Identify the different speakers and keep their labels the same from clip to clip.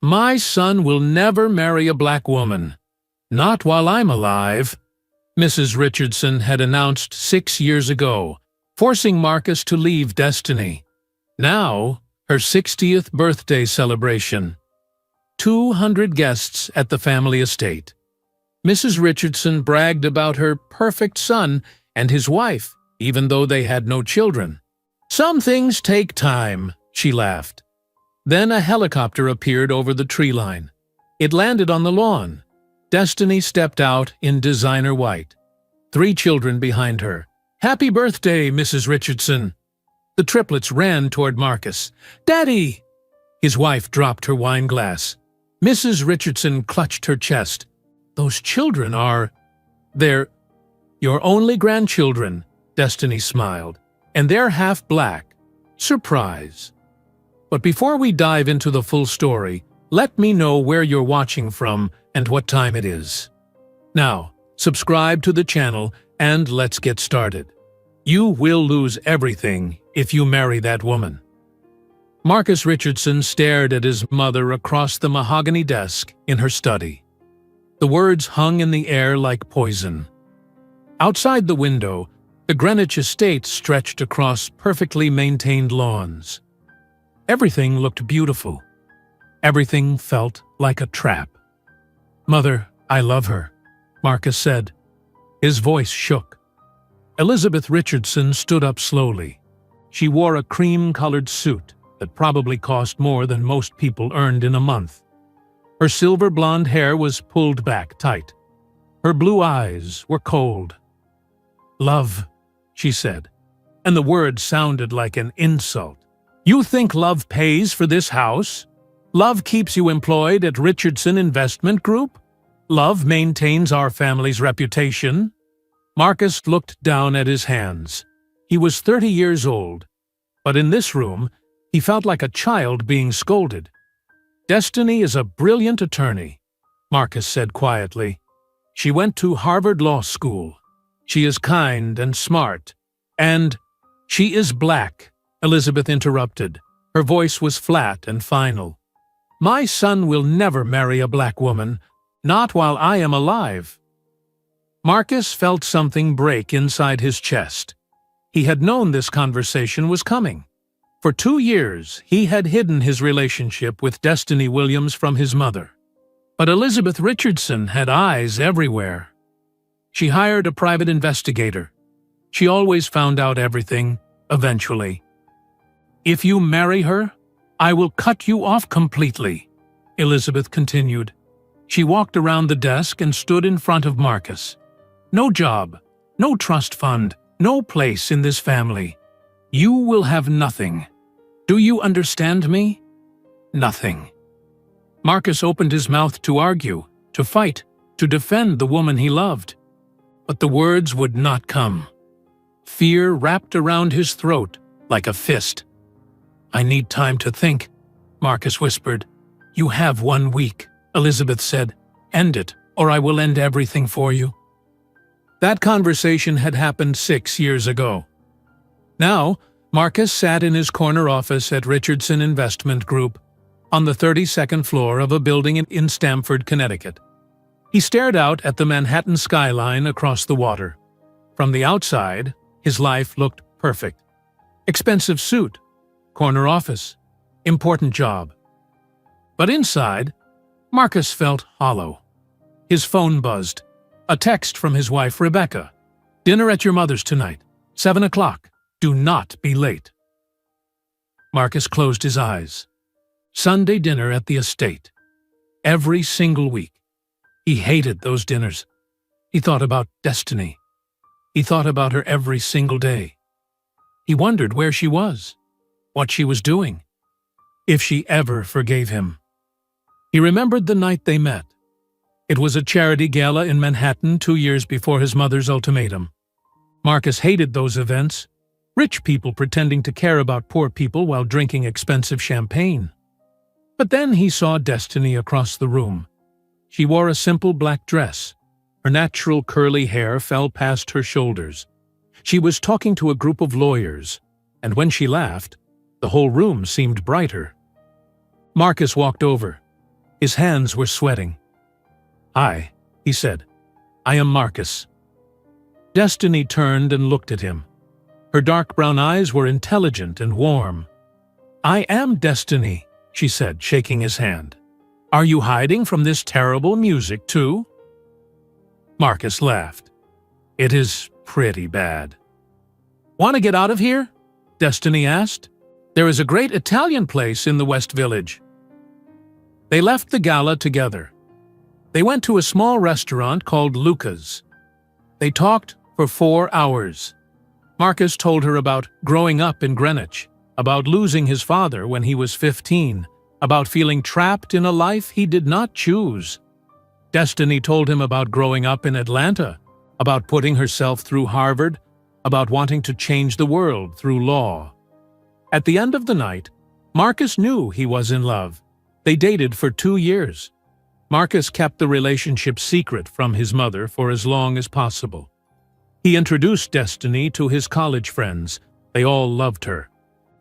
Speaker 1: My son will never marry a black woman. Not while I'm alive, Mrs. Richardson had announced 6 years ago, forcing Marcus to leave Destiny. Now, her 60th birthday celebration. 200 guests at the family estate. Mrs. Richardson bragged about her perfect son and his wife, even though they had no children. Some things take time, she laughed. Then a helicopter appeared over the tree line. It landed on the lawn. Destiny stepped out in designer white. 3 children behind her. Happy birthday, Mrs. Richardson. The triplets ran toward Marcus. Daddy! His wife dropped her wine glass. Mrs. Richardson clutched her chest. Those children are... They're your only grandchildren, Destiny smiled. And they're half black. Surprise. But before we dive into the full story, let me know where you're watching from and what time it is. Now, subscribe to the channel and let's get started. You will lose everything if you marry that woman. Marcus Richardson stared at his mother across the mahogany desk in her study. The words hung in the air like poison. Outside the window, the Greenwich estate stretched across perfectly maintained lawns. Everything looked beautiful. Everything felt like a trap. Mother, I love her, Marcus said. His voice shook. Elizabeth Richardson stood up slowly. She wore a cream-colored suit that probably cost more than most people earned in a month. Her silver blonde hair was pulled back tight. Her blue eyes were cold. Love, she said, and the word sounded like an insult. You think love pays for this house? Love keeps you employed at Richardson Investment Group? Love maintains our family's reputation? Marcus looked down at his hands. He was 30 years old, but in this room, he felt like a child being scolded. Destiny is a brilliant attorney, Marcus said quietly. She went to Harvard Law School. She is kind and smart. And she is black, Elizabeth interrupted. Her voice was flat and final. My son will never marry a black woman, not while I am alive. Marcus felt something break inside his chest. He had known this conversation was coming. For 2 years, he had hidden his relationship with Destiny Williams from his mother. But Elizabeth Richardson had eyes everywhere. She hired a private investigator. She always found out everything, eventually. If you marry her, I will cut you off completely, Elizabeth continued. She walked around the desk and stood in front of Marcus. No job, no trust fund, no place in this family. You will have nothing. Do you understand me? Nothing. Marcus opened his mouth to argue, to fight, to defend the woman he loved. But the words would not come. Fear wrapped around his throat like a fist. I need time to think, Marcus whispered. You have 1 week, Elizabeth said. End it, or I will end everything for you. That conversation had happened 6 years ago. Now, Marcus sat in his corner office at Richardson Investment Group on the 32nd floor of a building in Stamford, Connecticut. He stared out at the Manhattan skyline across the water. From the outside, his life looked perfect. Expensive suit, corner office, important job. But inside, Marcus felt hollow. His phone buzzed. A text from his wife, Rebecca. Dinner at your mother's tonight, 7 o'clock. Do not be late. Marcus closed his eyes. Sunday dinner at the estate. Every single week. He hated those dinners. He thought about Destiny. He thought about her every single day. He wondered where she was, what she was doing, if she ever forgave him. He remembered the night they met. It was a charity gala in Manhattan 2 years before his mother's ultimatum. Marcus hated those events. Rich people pretending to care about poor people while drinking expensive champagne. But then he saw Destiny across the room. She wore a simple black dress. Her natural curly hair fell past her shoulders. She was talking to a group of lawyers, and when she laughed, the whole room seemed brighter. Marcus walked over. His hands were sweating. "Hi," he said. "I am Marcus." Destiny turned and looked at him. Her dark brown eyes were intelligent and warm. "I am Destiny," she said, shaking his hand. "Are you hiding from this terrible music, too?" Marcus laughed. "It is pretty bad." "Want to get out of here?" Destiny asked. "There is a great Italian place in the West Village." They left the gala together. They went to a small restaurant called Luca's. They talked for 4 hours. Marcus told her about growing up in Greenwich, about losing his father when he was 15, about feeling trapped in a life he did not choose. Destiny told him about growing up in Atlanta, about putting herself through Harvard, about wanting to change the world through law. At the end of the night, Marcus knew he was in love. They dated for 2 years. Marcus kept the relationship secret from his mother for as long as possible. He introduced Destiny to his college friends. They all loved her.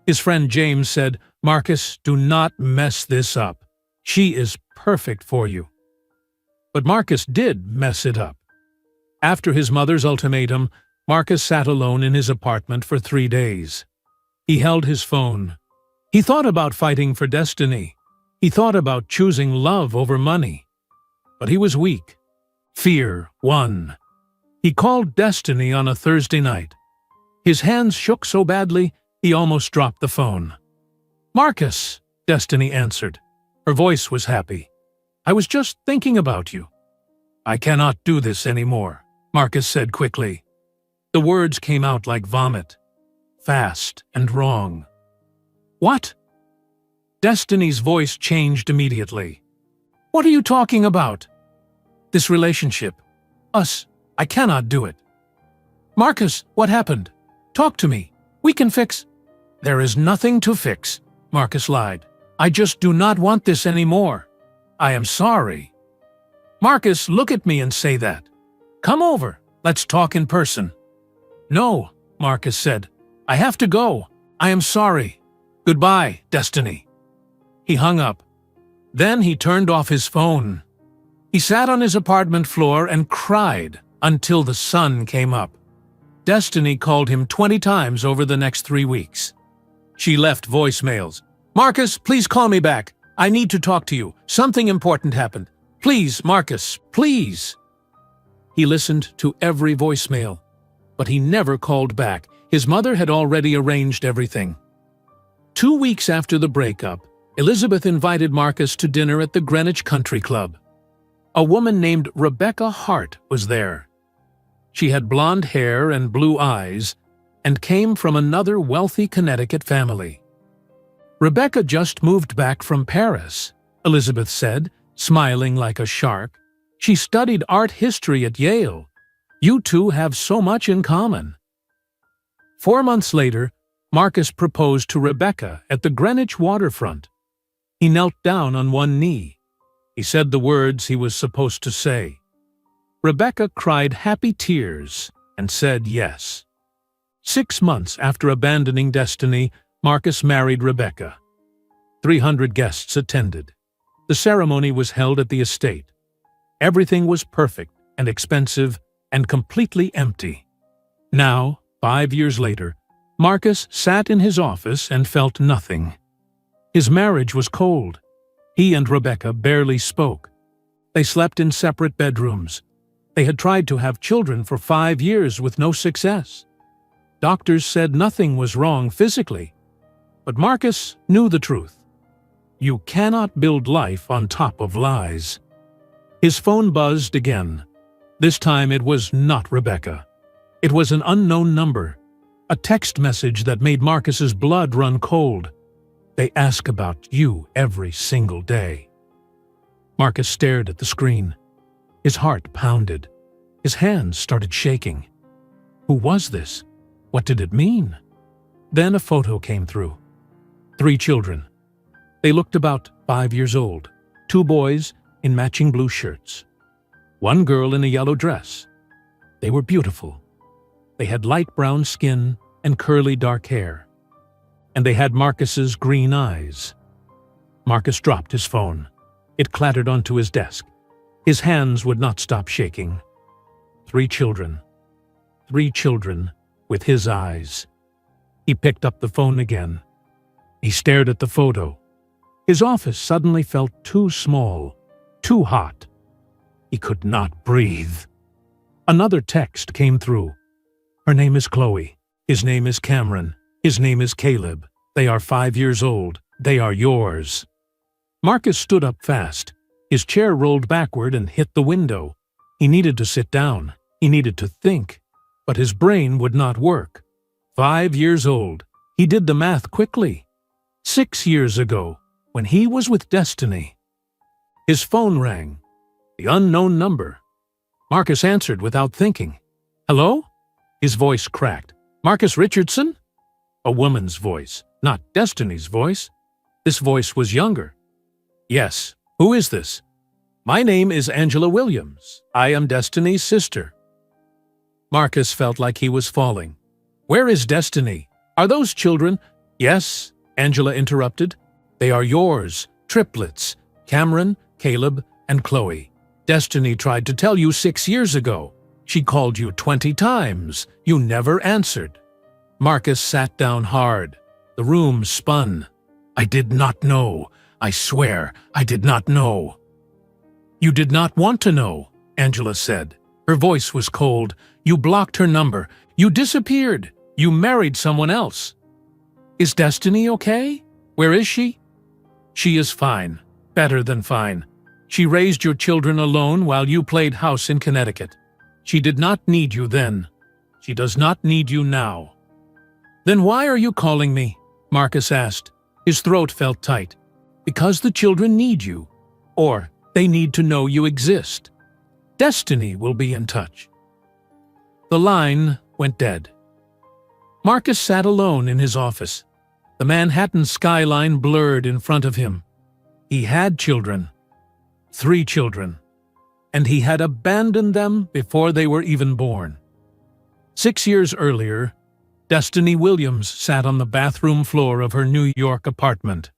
Speaker 1: His friend James said, "Marcus, do not mess this up. She is perfect for you." But Marcus did mess it up. After his mother's ultimatum, Marcus sat alone in his apartment for 3 days. He held his phone. He thought about fighting for Destiny. He thought about choosing love over money. But he was weak. Fear won. He called Destiny on a Thursday night. His hands shook so badly, he almost dropped the phone. "Marcus," Destiny answered. Her voice was happy. "I was just thinking about you." "I cannot do this anymore," Marcus said quickly. The words came out like vomit. Fast and wrong. "What?" Destiny's voice changed immediately. "What are you talking about?" "This relationship. Us. I cannot do it." "Marcus, what happened? Talk to me. We can fix—" "There is nothing to fix," Marcus lied. "I just do not want this anymore. I am sorry." "Marcus, look at me and say that. Come over. Let's talk in person." "No," Marcus said. "I have to go. I am sorry. Goodbye, Destiny." He hung up. Then he turned off his phone. He sat on his apartment floor and cried until the sun came up. Destiny called him 20 times over the next 3 weeks. She left voicemails. "Marcus, please call me back. I need to talk to you. Something important happened. Please, Marcus, please." He listened to every voicemail, but he never called back. His mother had already arranged everything. 2 weeks after the breakup, Elizabeth invited Marcus to dinner at the Greenwich Country Club. A woman named Rebecca Hart was there. She had blonde hair and blue eyes and came from another wealthy Connecticut family. "Rebecca just moved back from Paris," Elizabeth said, smiling like a shark. "She studied art history at Yale. You two have so much in common." 4 months later, Marcus proposed to Rebecca at the Greenwich waterfront. He knelt down on one knee. He said the words he was supposed to say. Rebecca cried happy tears and said yes. 6 months after abandoning Destiny, Marcus married Rebecca. 300 guests attended. The ceremony was held at the estate. Everything was perfect and expensive and completely empty. Now, 5 years later, Marcus sat in his office and felt nothing. His marriage was cold. He and Rebecca barely spoke. They slept in separate bedrooms. They had tried to have children for 5 years with no success. Doctors said nothing was wrong physically. But Marcus knew the truth. You cannot build life on top of lies. His phone buzzed again. This time it was not Rebecca. It was an unknown number, a text message that made Marcus's blood run cold. "They ask about you every single day." Marcus stared at the screen. His heart pounded. His hands started shaking. Who was this? What did it mean? Then a photo came through. 3 children. They looked about 5 years old. 2 boys in matching blue shirts. 1 girl in a yellow dress. They were beautiful. They had light brown skin and curly dark hair. And they had Marcus's green eyes. Marcus dropped his phone. It clattered onto his desk. His hands would not stop shaking. 3 children. 3 children with his eyes. He picked up the phone again. He stared at the photo. His office suddenly felt too small, too hot. He could not breathe. Another text came through. Her name is Chloe. His name is Cameron. His name is Caleb. They are 5 years old. They are yours. Marcus stood up fast. His chair rolled backward and hit the window. He needed to sit down. He needed to think. But his brain would not work. 5 years old. He did the math quickly. 6 years ago, when he was with Destiny. His phone rang. The unknown number. Marcus answered without thinking. Hello? His voice cracked. Marcus Richardson? A woman's voice, not Destiny's voice. This voice was younger. Yes. Who is this? My name is Angela Williams. I am Destiny's sister. Marcus felt like he was falling. Where is Destiny? Are those children? Yes, Angela interrupted. They are yours, triplets, Cameron, Caleb, and Chloe. Destiny tried to tell you 6 years ago. She called you 20 times. You never answered. Marcus sat down hard. The room spun. I did not know. I swear, I did not know. You did not want to know, Angela said. Her voice was cold. You blocked her number. You disappeared. You married someone else. Is Destiny okay? Where is she? She is fine. Better than fine. She raised your children alone while you played house in Connecticut. She did not need you then. She does not need you now. Then why are you calling me? Marcus asked. His throat felt tight. Because the children need you. Or they need to know you exist. Destiny will be in touch. The line went dead. Marcus sat alone in his office. The Manhattan skyline blurred in front of him. He had children. 3 children. And he had abandoned them before they were even born. 6 years earlier, Destiny Williams sat on the bathroom floor of her New York apartment.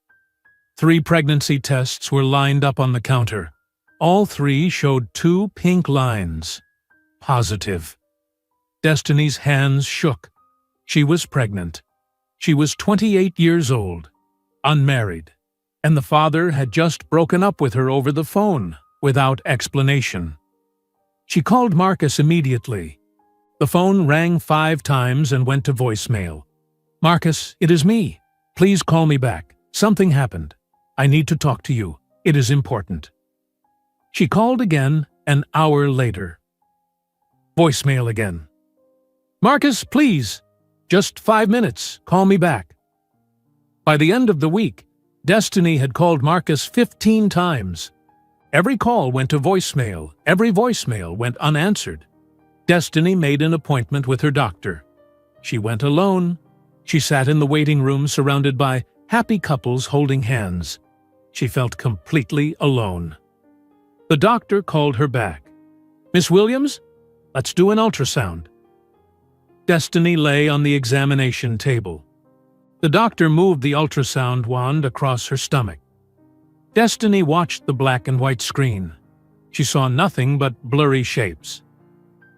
Speaker 1: 3 pregnancy tests were lined up on the counter. All 3 showed 2 pink lines. Positive. Destiny's hands shook. She was pregnant. She was 28 years old, unmarried, and the father had just broken up with her over the phone, without explanation. She called Marcus immediately. The phone rang 5 times and went to voicemail. Marcus, it is me. Please call me back. Something happened. I need to talk to you. It is important. She called again an hour later. Voicemail again. Marcus, please. Just 5 minutes. Call me back. By the end of the week, Destiny had called Marcus 15 times. Every call went to voicemail. Every voicemail went unanswered. Destiny made an appointment with her doctor. She went alone. She sat in the waiting room surrounded by happy couples holding hands. She felt completely alone. The doctor called her back. Miss Williams, let's do an ultrasound. Destiny lay on the examination table. The doctor moved the ultrasound wand across her stomach. Destiny watched the black and white screen. She saw nothing but blurry shapes.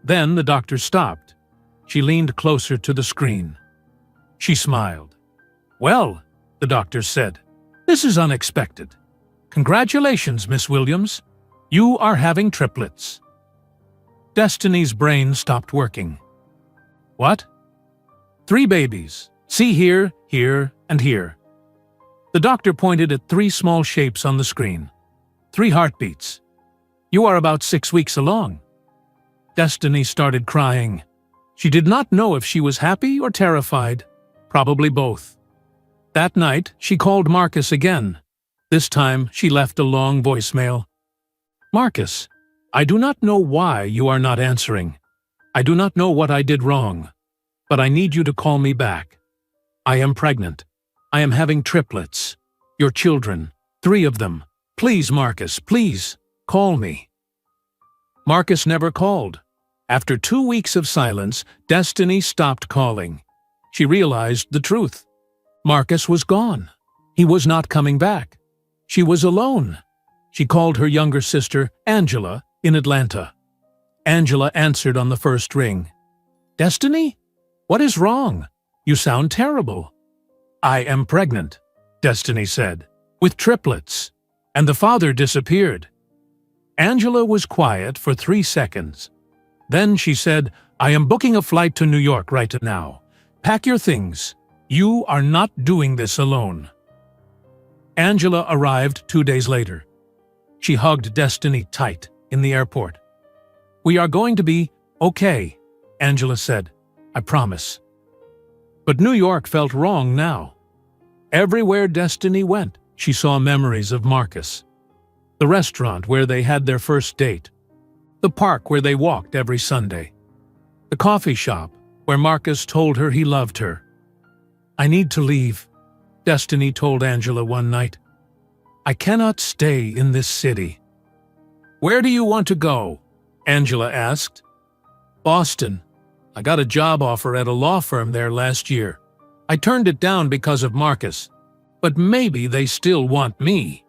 Speaker 1: Then the doctor stopped. She leaned closer to the screen. She smiled. Well, the doctor said, this is unexpected. Congratulations, Miss Williams. You are having triplets. Destiny's brain stopped working. What? 3 babies. See here, here, and here. The doctor pointed at 3 small shapes on the screen. 3 heartbeats. You are about 6 weeks along. Destiny started crying. She did not know if she was happy or terrified. Probably both. That night, she called Marcus again. This time, she left a long voicemail. Marcus, I do not know why you are not answering. I do not know what I did wrong. But I need you to call me back. I am pregnant. I am having triplets. Your children. 3 of them. Please, Marcus, please, call me. Marcus never called. After 2 weeks of silence, Destiny stopped calling. She realized the truth. Marcus was gone. He was not coming back. She was alone. She called her younger sister, Angela, in Atlanta. Angela answered on the first ring. "Destiny? What is wrong? You sound terrible." "I am pregnant," Destiny said, "with triplets, and the father disappeared." Angela was quiet for 3 seconds. Then she said, "I am booking a flight to New York right now. Pack your things. You are not doing this alone." Angela arrived 2 days later. She hugged Destiny tight in the airport. "We are going to be okay," Angela said. "I promise." But New York felt wrong now. Everywhere Destiny went, she saw memories of Marcus. The restaurant where they had their first date. The park where they walked every Sunday. The coffee shop where Marcus told her he loved her. "I need to leave," Destiny told Angela one night. "I cannot stay in this city." "Where do you want to go?" Angela asked. "Boston. I got a job offer at a law firm there last year. I turned it down because of Marcus, but maybe they still want me."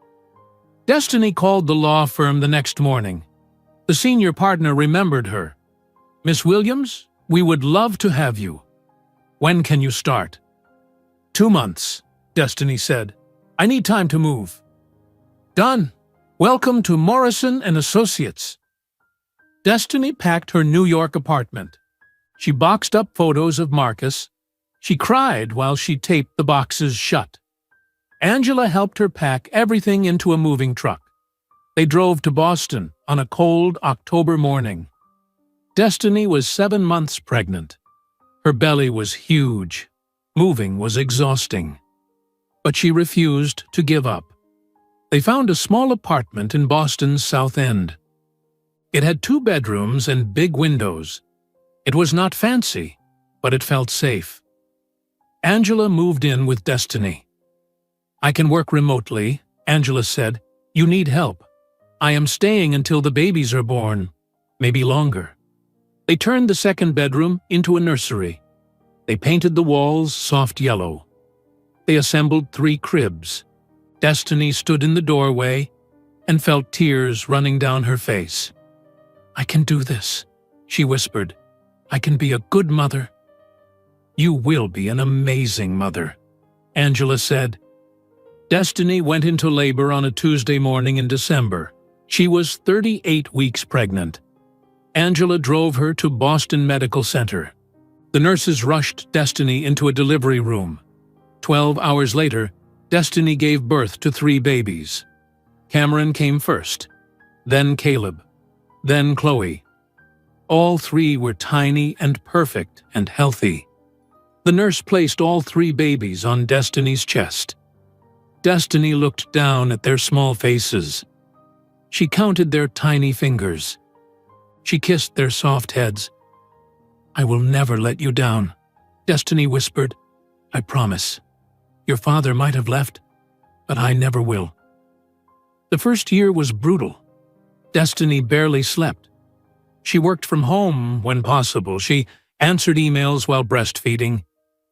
Speaker 1: Destiny called the law firm the next morning. The senior partner remembered her. "Miss Williams, we would love to have you. When can you start?" 2 months, Destiny said. "I need time to move." "Done. Welcome to Morrison & Associates." Destiny packed her New York apartment. She boxed up photos of Marcus. She cried while she taped the boxes shut. Angela helped her pack everything into a moving truck. They drove to Boston on a cold October morning. Destiny was 7 months pregnant. Her belly was huge. Moving was exhausting. But she refused to give up. They found a small apartment in Boston's South End. It had 2 bedrooms and big windows. It was not fancy, but it felt safe. Angela moved in with Destiny. "I can work remotely," Angela said. "You need help. I am staying until the babies are born, maybe longer." They turned the second bedroom into a nursery. They painted the walls soft yellow. They assembled 3 cribs. Destiny stood in the doorway and felt tears running down her face. "I can do this," she whispered. "I can be a good mother." "You will be an amazing mother," Angela said. Destiny went into labor on a Tuesday morning in December. She was 38 weeks pregnant. Angela drove her to Boston Medical Center. The nurses rushed Destiny into a delivery room. 12 hours later, Destiny gave birth to 3 babies. Cameron came first, then Caleb, then Chloe. All 3 were tiny and perfect and healthy. The nurse placed all 3 babies on Destiny's chest. Destiny looked down at their small faces. She counted their tiny fingers. She kissed their soft heads. "I will never let you down," Destiny whispered. "I promise. Your father might have left, but I never will." The first year was brutal. Destiny barely slept. She worked from home when possible. She answered emails while breastfeeding.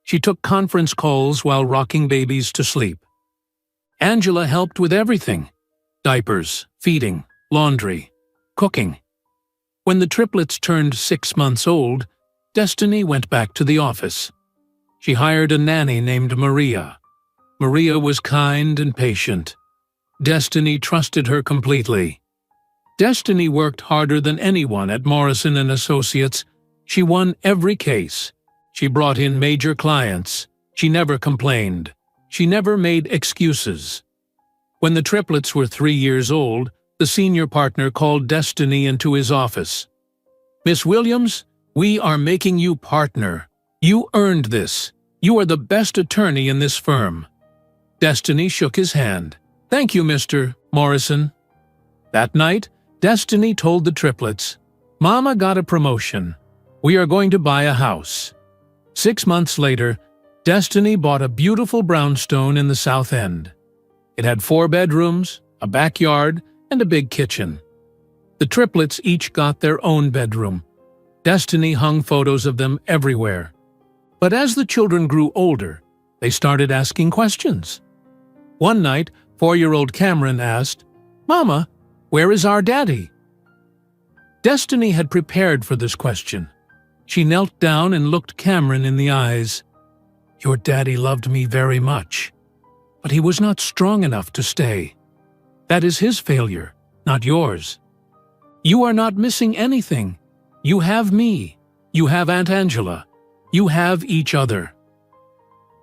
Speaker 1: She took conference calls while rocking babies to sleep. Angela helped with everything: diapers, feeding, laundry, cooking. When the triplets turned 6 months old, Destiny went back to the office. She hired a nanny named Maria. Maria was kind and patient. Destiny trusted her completely. Destiny worked harder than anyone at Morrison & Associates. She won every case. She brought in major clients. She never complained. She never made excuses. When the triplets were 3 years old, the senior partner called Destiny into his office. "Miss Williams, we are making you partner. You earned this. You are the best attorney in this firm." Destiny shook his hand. "Thank you, Mr. Morrison." That night, Destiny told the triplets, "Mama got a promotion. We are going to buy a house." 6 months later, Destiny bought a beautiful brownstone in the South End. It had 4 bedrooms, a backyard, and a big kitchen. The triplets each got their own bedroom. Destiny hung photos of them everywhere. But as the children grew older, they started asking questions. One night, 4-year-old Cameron asked, "Mama, Where is our daddy? Destiny had prepared for this question. She knelt down and looked Cameron in the eyes. Your daddy loved me very much, but he was not strong enough to stay. That is his failure, not yours. You are not missing anything. You have me. You have Aunt Angela. You have each other.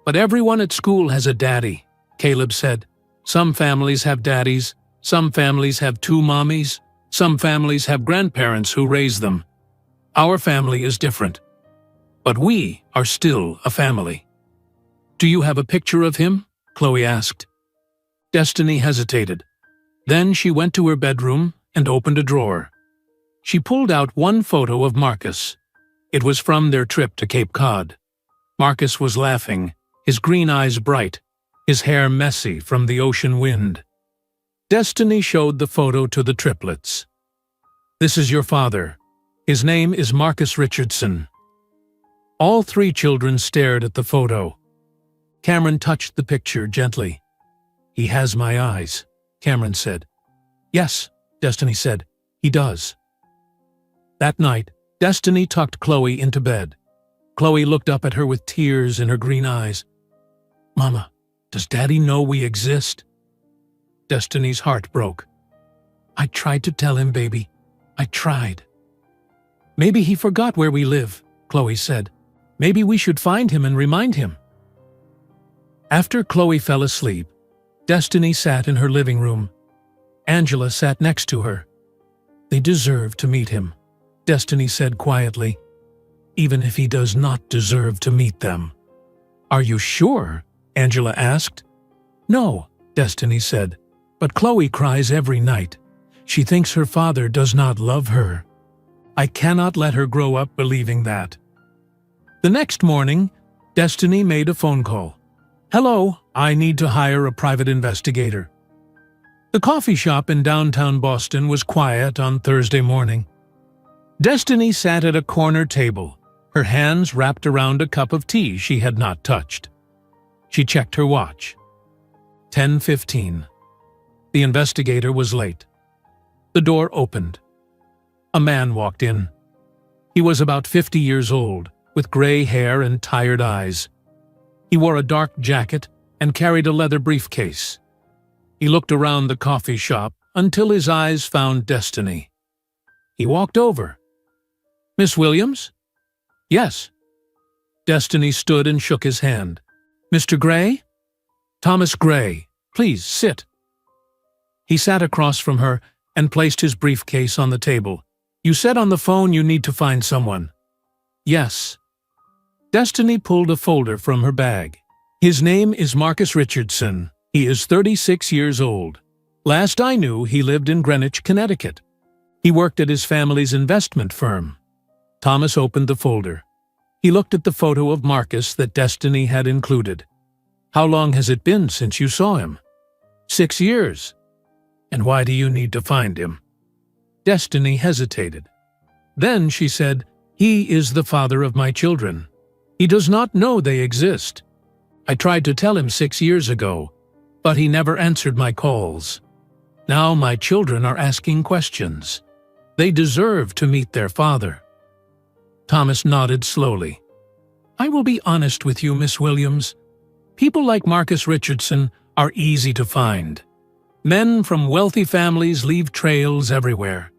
Speaker 1: But everyone at school has a daddy, Caleb said. Some families have daddies. Some families have two mommies. Some families have grandparents who raise them. Our family is different. But we are still a family. Do you have a picture of him? Chloe asked. Destiny hesitated. Then she went to her bedroom and opened a drawer. She pulled out one photo of Marcus. It was from their trip to Cape Cod. Marcus was laughing, his green eyes bright, his hair messy from the ocean wind. Destiny showed the photo to the triplets. This is your father. His name is Marcus Richardson. All three children stared at the photo. Cameron touched the picture gently. He has my eyes, Cameron said. Yes, Destiny said. He does. That night, Destiny tucked Chloe into bed. Chloe looked up at her with tears in her green eyes. Mama, does Daddy know we exist? Destiny's heart broke. I tried to tell him, baby. I tried. Maybe he forgot where we live, Chloe said. Maybe we should find him and remind him. After Chloe fell asleep, Destiny sat in her living room. Angela sat next to her. They deserve to meet him, Destiny said quietly, even if he does not deserve to meet them. Are you sure? Angela asked. No, Destiny said, but Chloe cries every night. She thinks her father does not love her. I cannot let her grow up believing that. The next morning, Destiny made a phone call. Hello, I need to hire a private investigator. The coffee shop in downtown Boston was quiet on Thursday morning. Destiny sat at a corner table, her hands wrapped around a cup of tea she had not touched. She checked her watch. 10:15. The investigator was late. The door opened. A man walked in. He was about 50 years old, with gray hair and tired eyes. He wore a dark jacket and carried a leather briefcase. He looked around the coffee shop until his eyes found Destiny. He walked over. Miss Williams? Yes. Destiny stood and shook his hand. Mr. Gray? Thomas Gray. Please, sit. He sat across from her and placed his briefcase on the table. You said on the phone you need to find someone. Yes. Destiny pulled a folder from her bag. His name is Marcus Richardson. He is 36 years old. Last I knew, he lived in Greenwich, Connecticut. He worked at his family's investment firm. Thomas opened the folder. He looked at the photo of Marcus that Destiny had included. How long has it been since you saw him? 6 years. And why do you need to find him? Destiny hesitated. Then she said, He is the father of my children. He does not know they exist. I tried to tell him 6 years ago, but he never answered my calls. Now my children are asking questions. They deserve to meet their father. Thomas nodded slowly. I will be honest with you, Miss Williams. People like Marcus Richardson are easy to find. Men from wealthy families leave trails everywhere.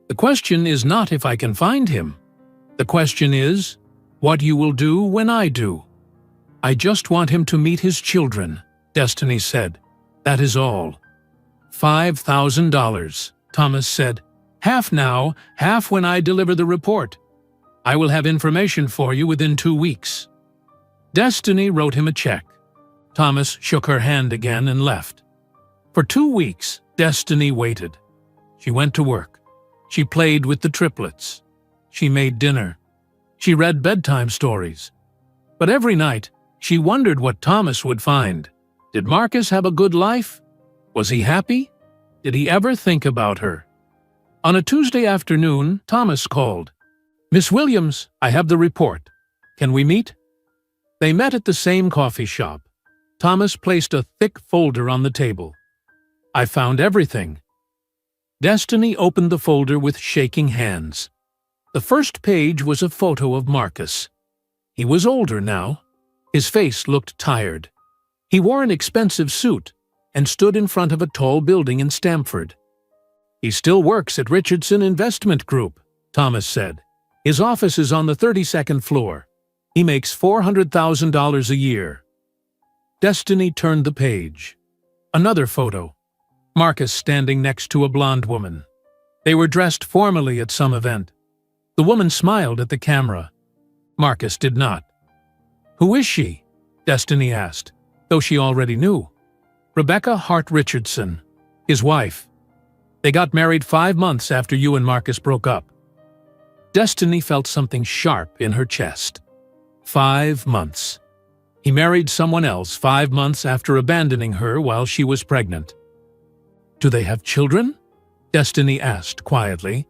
Speaker 1: The question is not if I can find him. The question is, what you will do when I do. I just want him to meet his children, Destiny said. That is all. $5,000, Thomas said. Half now, half when I deliver the report. I will have information for you within 2 weeks. Destiny wrote him a check. Thomas shook her hand again and left. For 2 weeks, Destiny waited. She went to work. She played with the triplets. She made dinner. She read bedtime stories. But every night, she wondered what Thomas would find. Did Marcus have a good life? Was he happy? Did he ever think about her? On a Tuesday afternoon, Thomas called. Miss Williams, I have the report. Can we meet? They met at the same coffee shop. Thomas placed a thick folder on the table. I found everything. Destiny opened the folder with shaking hands. The first page was a photo of Marcus. He was older now. His face looked tired. He wore an expensive suit and stood in front of a tall building in Stamford. "He still works at Richardson Investment Group," Thomas said. "His office is on the 32nd floor. He makes $400,000 a year." Destiny turned the page. Another photo. Marcus standing next to a blonde woman. They were dressed formally at some event. The woman smiled at the camera. Marcus did not. "Who is she?" Destiny asked, though she already knew. "Rebecca Hart Richardson, his wife. They got married 5 months after you and Marcus broke up." Destiny felt something sharp in her chest. 5 months. He married someone else 5 months after abandoning her while she was pregnant. "Do they have children?" Destiny asked quietly.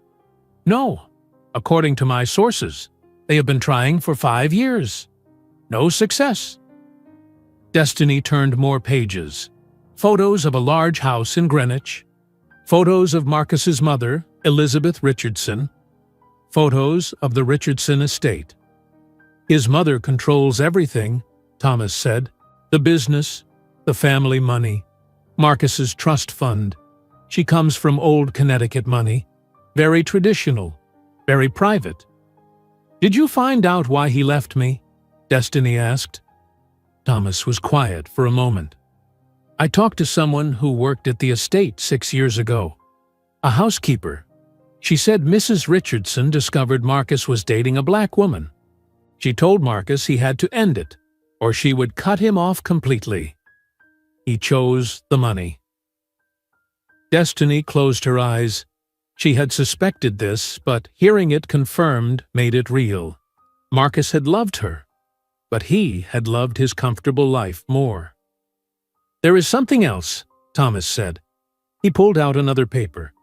Speaker 1: "No. According to my sources, they have been trying for 5 years. No success." Destiny turned more pages. Photos of a large house in Greenwich. Photos of Marcus's mother, Elizabeth Richardson. Photos of the Richardson estate. "His mother controls everything," Thomas said. "The business, the family money, Marcus's trust fund. She comes from old Connecticut money. Very traditional, very private." "Did you find out why he left me?" Destiny asked. Thomas was quiet for a moment. "I talked to someone who worked at the estate 6 years ago. A housekeeper. She said Mrs. Richardson discovered Marcus was dating a black woman. She told Marcus he had to end it, or she would cut him off completely. He chose the money." Destiny closed her eyes. She had suspected this, but hearing it confirmed made it real. Marcus had loved her, but he had loved his comfortable life more. "There is something else," Thomas said. He pulled out another paper.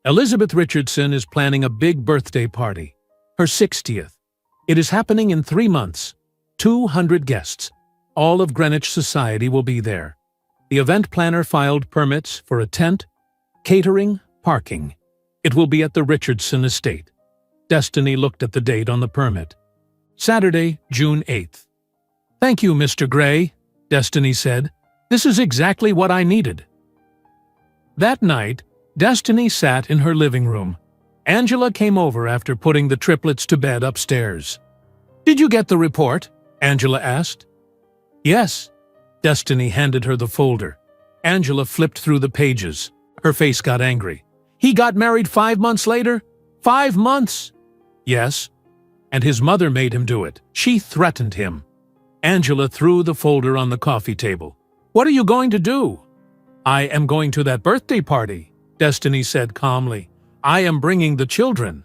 Speaker 1: "Elizabeth Richardson is planning a big birthday party, her 60th. It is happening in 3 months. 200 guests. All of Greenwich society will be there. The event planner filed permits for a tent, catering, parking. It will be at the Richardson estate." Destiny looked at the date on the permit. "Saturday, June 8th. "Thank you, Mr. Gray," Destiny said. "This is exactly what I needed." That night, Destiny sat in her living room. Angela came over after putting the triplets to bed upstairs. "Did you get the report?" Angela asked. "Yes." Destiny handed her the folder. Angela flipped through the pages. Her face got angry. "He got married 5 months later? 5 months?" "Yes. And his mother made him do it. She threatened him." Angela threw the folder on the coffee table. "What are you going to do?" "I am going to that birthday party," Destiny said calmly. "I am bringing the children."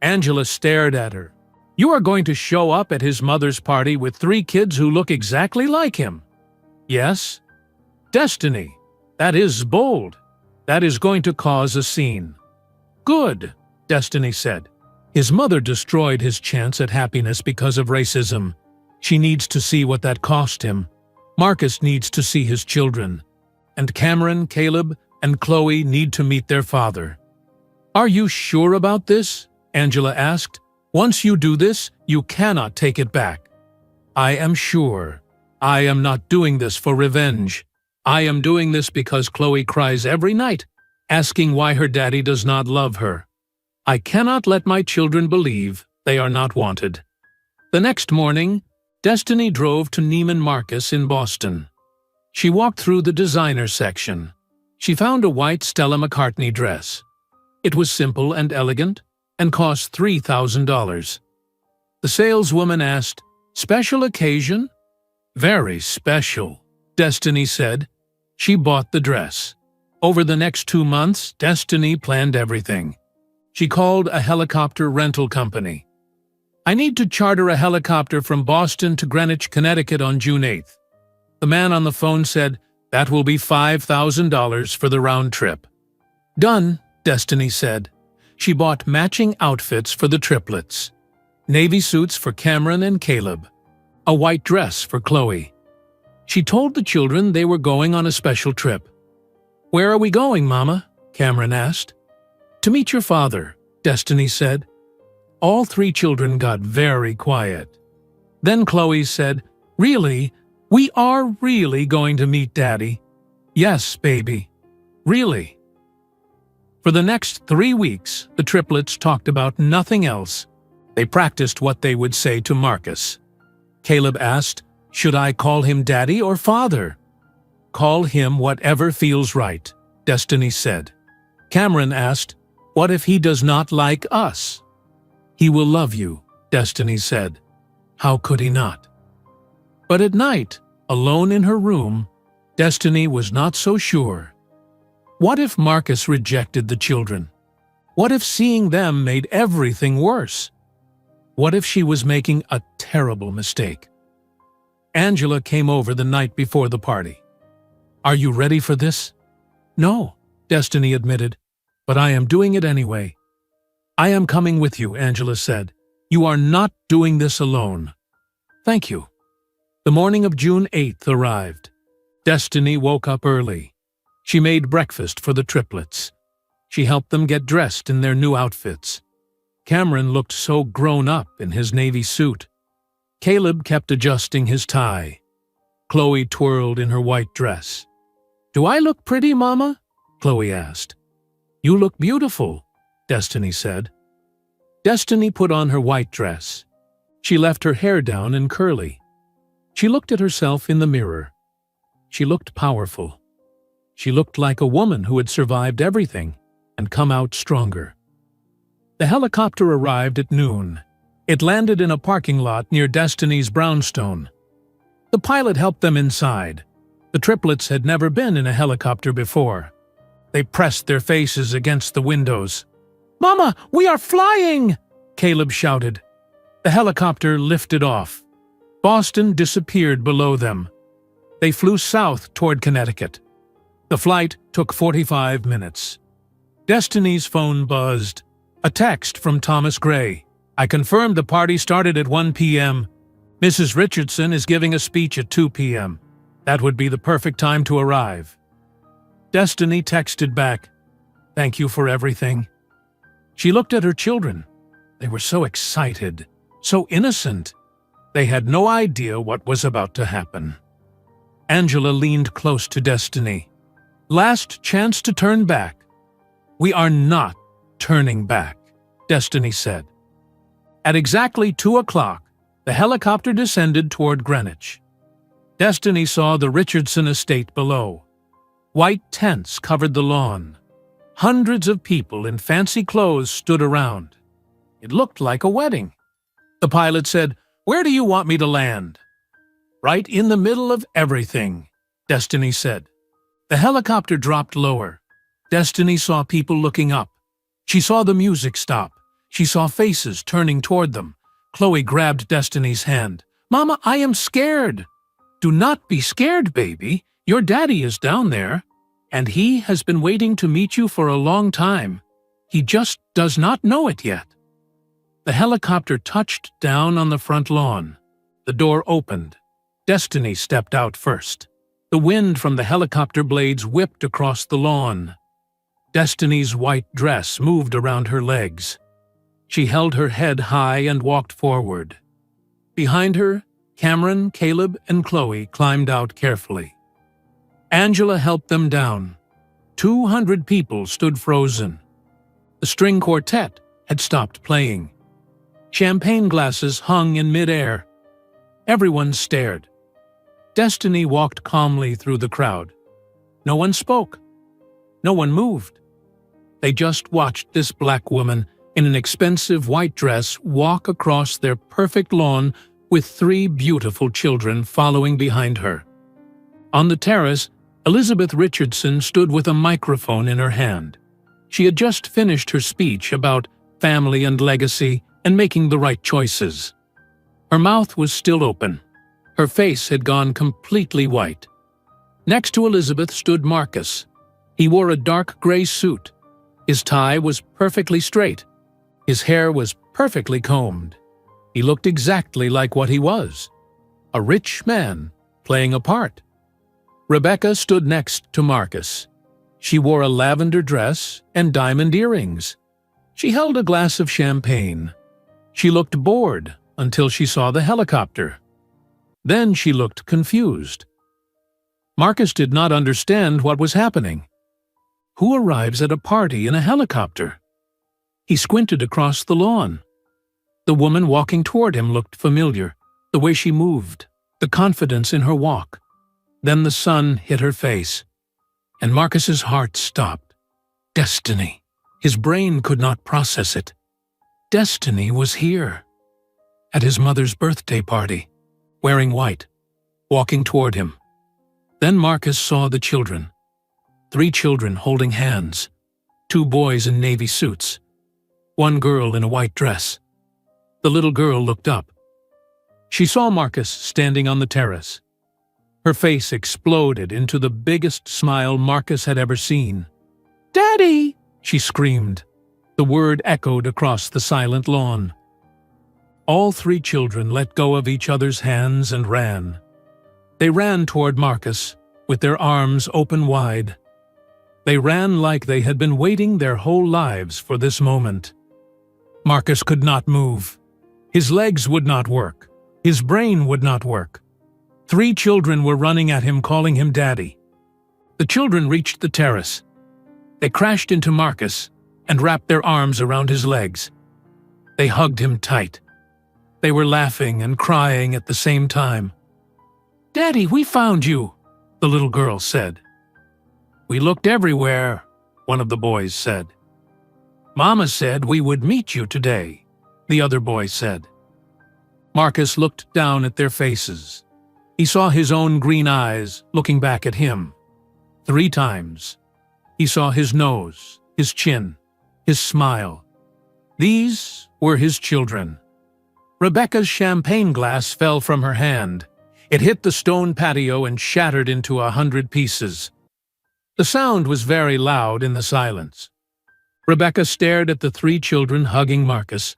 Speaker 1: Angela stared at her. "You are going to show up at his mother's party with 3 kids who look exactly like him?" "Yes." "Destiny, that is bold. That is going to cause a scene." "Good," Destiny said. "His mother destroyed his chance at happiness because of racism. She needs to see what that cost him. Marcus needs to see his children. And Cameron, Caleb, and Chloe need to meet their father." "Are you sure about this?" Angela asked. "Once you do this, you cannot take it back." "I am sure. I am not doing this for revenge. I am doing this because Chloe cries every night, asking why her daddy does not love her. I cannot let my children believe they are not wanted." The next morning, Destiny drove to Neiman Marcus in Boston. She walked through the designer section. She found a white Stella McCartney dress. It was simple and elegant and cost $3,000. The saleswoman asked, "Special occasion?" "Very special," Destiny said. She bought the dress. Over the next 2 months, Destiny planned everything. She called a helicopter rental company. "I need to charter a helicopter from Boston to Greenwich, Connecticut on June 8th. The man on the phone said, "That will be $5,000 for the round trip." "Done," Destiny said. She bought matching outfits for the triplets. Navy suits for Cameron and Caleb. A white dress for Chloe. She told the children they were going on a special trip. "Where are we going, Mama?" Cameron asked. To meet your father, Destiny said. All three children got very quiet. Then Chloe said, Really? We are really going to meet Daddy? Yes, baby. Really? For the next 3 weeks, the triplets talked about nothing else. They practiced what they would say to Marcus. Caleb asked, Should I call him Daddy or Father? Call him whatever feels right, Destiny said. Cameron asked, What if he does not like us? He will love you, Destiny said. How could he not? But at night, alone in her room, Destiny was not so sure. What if Marcus rejected the children? What if seeing them made everything worse? What if she was making a terrible mistake? Angela came over the night before the party. Are you ready for this? No, Destiny admitted, but I am doing it anyway. I am coming with you, Angela said. You are not doing this alone. Thank you. The morning of June 8th arrived. Destiny woke up early. She made breakfast for the triplets. She helped them get dressed in their new outfits. Cameron looked so grown up in his navy suit. Caleb kept adjusting his tie. Chloe twirled in her white dress. Do I look pretty, Mama? Chloe asked. You look beautiful, Destiny said. Destiny put on her white dress. She left her hair down and curly. She looked at herself in the mirror. She looked powerful. She looked like a woman who had survived everything and come out stronger. The helicopter arrived at noon. It landed in a parking lot near Destiny's brownstone. The pilot helped them inside. The triplets had never been in a helicopter before. They pressed their faces against the windows. Mama, we are flying! Caleb shouted. The helicopter lifted off. Boston disappeared below them. They flew south toward Connecticut. The flight took 45 minutes. Destiny's phone buzzed. A text from Thomas Gray. I confirmed the party started at 1 p.m. Mrs. Richardson is giving a speech at 2 p.m. That would be the perfect time to arrive. Destiny texted back, Thank you for everything. She looked at her children. They were so excited, so innocent. They had no idea what was about to happen. Angela leaned close to Destiny. Last chance to turn back. We are not turning back, Destiny said. At exactly 2 o'clock, the helicopter descended toward Greenwich. Destiny saw the Richardson estate below. White tents covered the lawn. Hundreds of people in fancy clothes stood around. It looked like a wedding. The pilot said, Where do you want me to land? Right in the middle of everything, Destiny said. The helicopter dropped lower. Destiny saw people looking up. She saw the music stop. She saw faces turning toward them. Chloe grabbed Destiny's hand. Mama, I am scared. Do not be scared, baby. Your daddy is down there, and he has been waiting to meet you for a long time. He just does not know it yet. The helicopter touched down on the front lawn. The door opened. Destiny stepped out first. The wind from the helicopter blades whipped across the lawn. Destiny's white dress moved around her legs. She held her head high and walked forward. Behind her, Cameron, Caleb, and Chloe climbed out carefully. Angela helped them down. 200 people stood frozen. The string quartet had stopped playing. Champagne glasses hung in midair. Everyone stared. Destiny walked calmly through the crowd. No one spoke. No one moved. They just watched this black woman in an expensive white dress walk across their perfect lawn with 3 beautiful children following behind her. On the terrace, Elizabeth Richardson stood with a microphone in her hand. She had just finished her speech about family and legacy and making the right choices. Her mouth was still open. Her face had gone completely white. Next to Elizabeth stood Marcus. He wore a dark gray suit. His tie was perfectly straight. His hair was perfectly combed. He looked exactly like what he was, a rich man playing a part. Rebecca stood next to Marcus. She wore a lavender dress and diamond earrings. She held a glass of champagne. She looked bored until she saw the helicopter. Then she looked confused. Marcus did not understand what was happening. Who arrives at a party in a helicopter? He squinted across the lawn. The woman walking toward him looked familiar, the way she moved, the confidence in her walk. Then the sun hit her face, and Marcus's heart stopped. Destiny. His brain could not process it. Destiny was here, at his mother's birthday party, wearing white, walking toward him. Then Marcus saw the children. 3 children holding hands, 2 boys in navy suits, 1 girl in a white dress. The little girl looked up. She saw Marcus standing on the terrace. Her face exploded into the biggest smile Marcus had ever seen. "Daddy!" she screamed. The word echoed across the silent lawn. All 3 children let go of each other's hands and ran. They ran toward Marcus, with their arms open wide. They ran like they had been waiting their whole lives for this moment. Marcus could not move. His legs would not work. His brain would not work. 3 children were running at him, calling him Daddy. The children reached the terrace. They crashed into Marcus and wrapped their arms around his legs. They hugged him tight. They were laughing and crying at the same time. "Daddy, we found you," the little girl said. "We looked everywhere," one of the boys said. "Mama said we would meet you today," the other boy said. Marcus looked down at their faces. He saw his own green eyes looking back at him. 3 times. He saw his nose, his chin, his smile. These were his children. Rebecca's champagne glass fell from her hand. It hit the stone patio and shattered into 100 pieces. The sound was very loud in the silence. Rebecca stared at the 3 children hugging Marcus.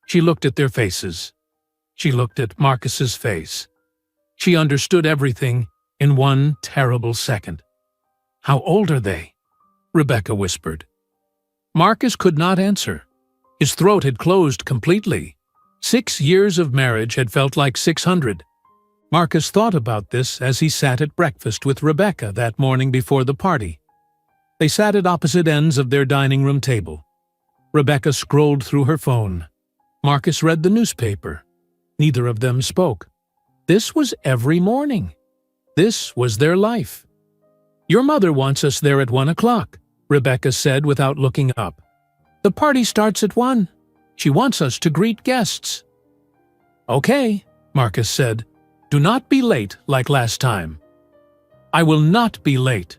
Speaker 1: She looked at their faces. She looked at Marcus's face. She understood everything in one terrible second. "How old are they?" Rebecca whispered. Marcus could not answer. His throat had closed completely. 6 years of marriage had felt like 600. Marcus thought about this as he sat at breakfast with Rebecca that morning before the party. They sat at opposite ends of their dining room table. Rebecca scrolled through her phone. Marcus read the newspaper. Neither of them spoke. This was every morning. This was their life. "Your mother wants us there at 1 o'clock, Rebecca said without looking up. "The party starts at 1. She wants us to greet guests." "Okay," Marcus said. "Do not be late like last time." "I will not be late."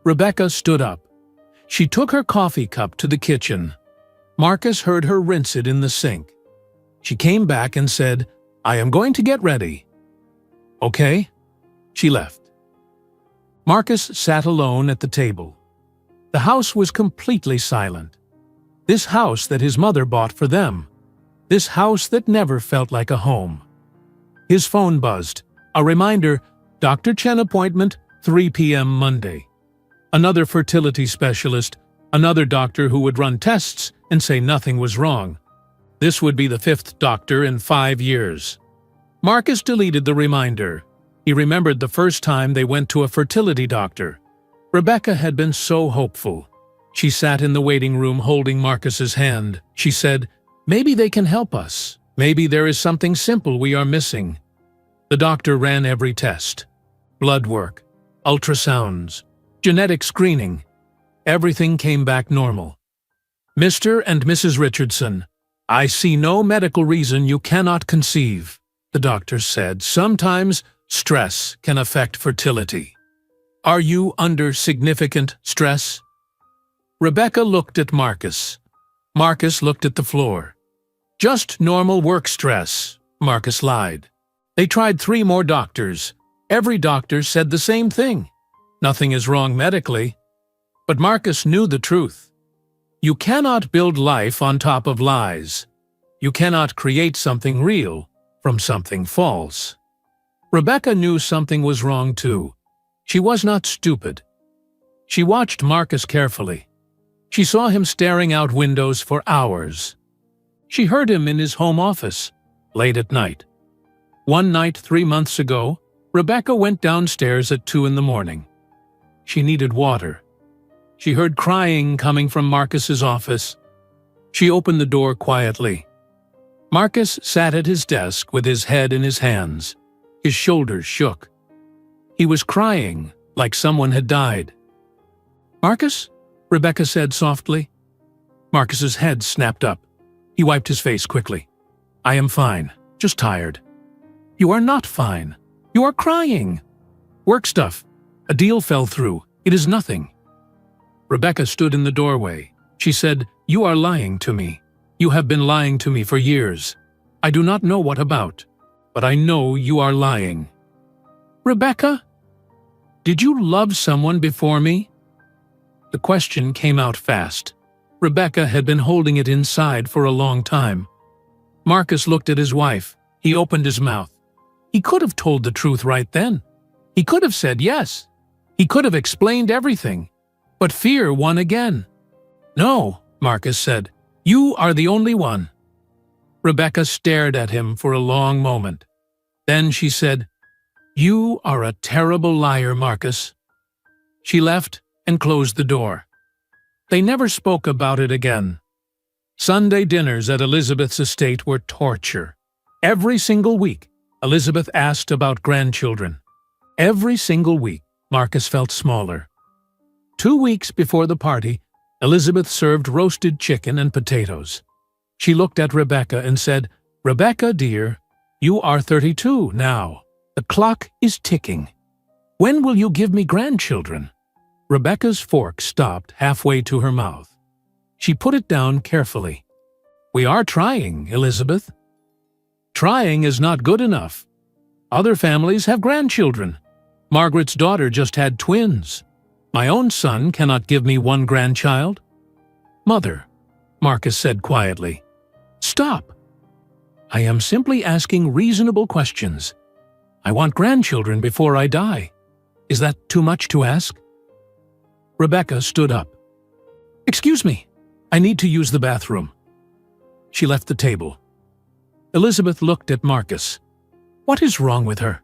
Speaker 1: Rebecca stood up. She took her coffee cup to the kitchen. Marcus heard her rinse it in the sink. She came back and said, "I am going to get ready." "Okay." She left. Marcus sat alone at the table. The house was completely silent. This house that his mother bought for them. This house that never felt like a home. His phone buzzed. A reminder, Dr. Chen appointment, 3 p.m. Monday. Another fertility specialist, another doctor who would run tests and say nothing was wrong. This would be the 5th doctor in 5 years. Marcus deleted the reminder. He remembered the first time they went to a fertility doctor. Rebecca had been so hopeful. She sat in the waiting room holding Marcus's hand. She said, "Maybe they can help us. Maybe there is something simple we are missing." The doctor ran every test. Blood work, ultrasounds, genetic screening. Everything came back normal. "Mr. and Mrs. Richardson, I see no medical reason you cannot conceive," the doctor said. "Sometimes stress can affect fertility. Are you under significant stress?" Rebecca looked at Marcus. Marcus looked at the floor. "Just normal work stress," Marcus lied. They tried 3 more doctors. Every doctor said the same thing. Nothing is wrong medically. But Marcus knew the truth. You cannot build life on top of lies. You cannot create something real from something false. Rebecca knew something was wrong too. She was not stupid. She watched Marcus carefully. She saw him staring out windows for hours. She heard him in his home office, late at night. One night 3 months ago, Rebecca went downstairs at 2 in the morning. She needed water. She heard crying coming from Marcus's office. She opened the door quietly. Marcus sat at his desk with his head in his hands. His shoulders shook. He was crying like someone had died. "Marcus?" Rebecca said softly. Marcus's head snapped up. He wiped his face quickly. "I am fine, just tired." "You are not fine. You are crying." "Work stuff. A deal fell through. It is nothing." Rebecca stood in the doorway. She said, "You are lying to me. You have been lying to me for years. I do not know what about, but I know you are lying." "Rebecca? Did you love someone before me?" The question came out fast. Rebecca had been holding it inside for a long time. Marcus looked at his wife. He opened his mouth. He could have told the truth right then. He could have said yes. He could have explained everything. But fear won again. "No," Marcus said. "You are the only one." Rebecca stared at him for a long moment. Then she said, "You are a terrible liar, Marcus." She left and closed the door. They never spoke about it again. Sunday dinners at Elizabeth's estate were torture. Every single week, Elizabeth asked about grandchildren. Every single week, Marcus felt smaller. 2 weeks before the party, Elizabeth served roasted chicken and potatoes. She looked at Rebecca and said, "Rebecca, dear, you are 32 now. The clock is ticking. When will you give me grandchildren?" Rebecca's fork stopped halfway to her mouth. She put it down carefully. "We are trying, Elizabeth." "Trying is not good enough. Other families have grandchildren. Margaret's daughter just had twins. My own son cannot give me one grandchild." "Mother," Marcus said quietly, "stop. I am simply asking reasonable questions. I want grandchildren before I die. Is that too much to ask?" Rebecca stood up. "Excuse me, I need to use the bathroom." She left the table. Elizabeth looked at Marcus. "What is wrong with her?"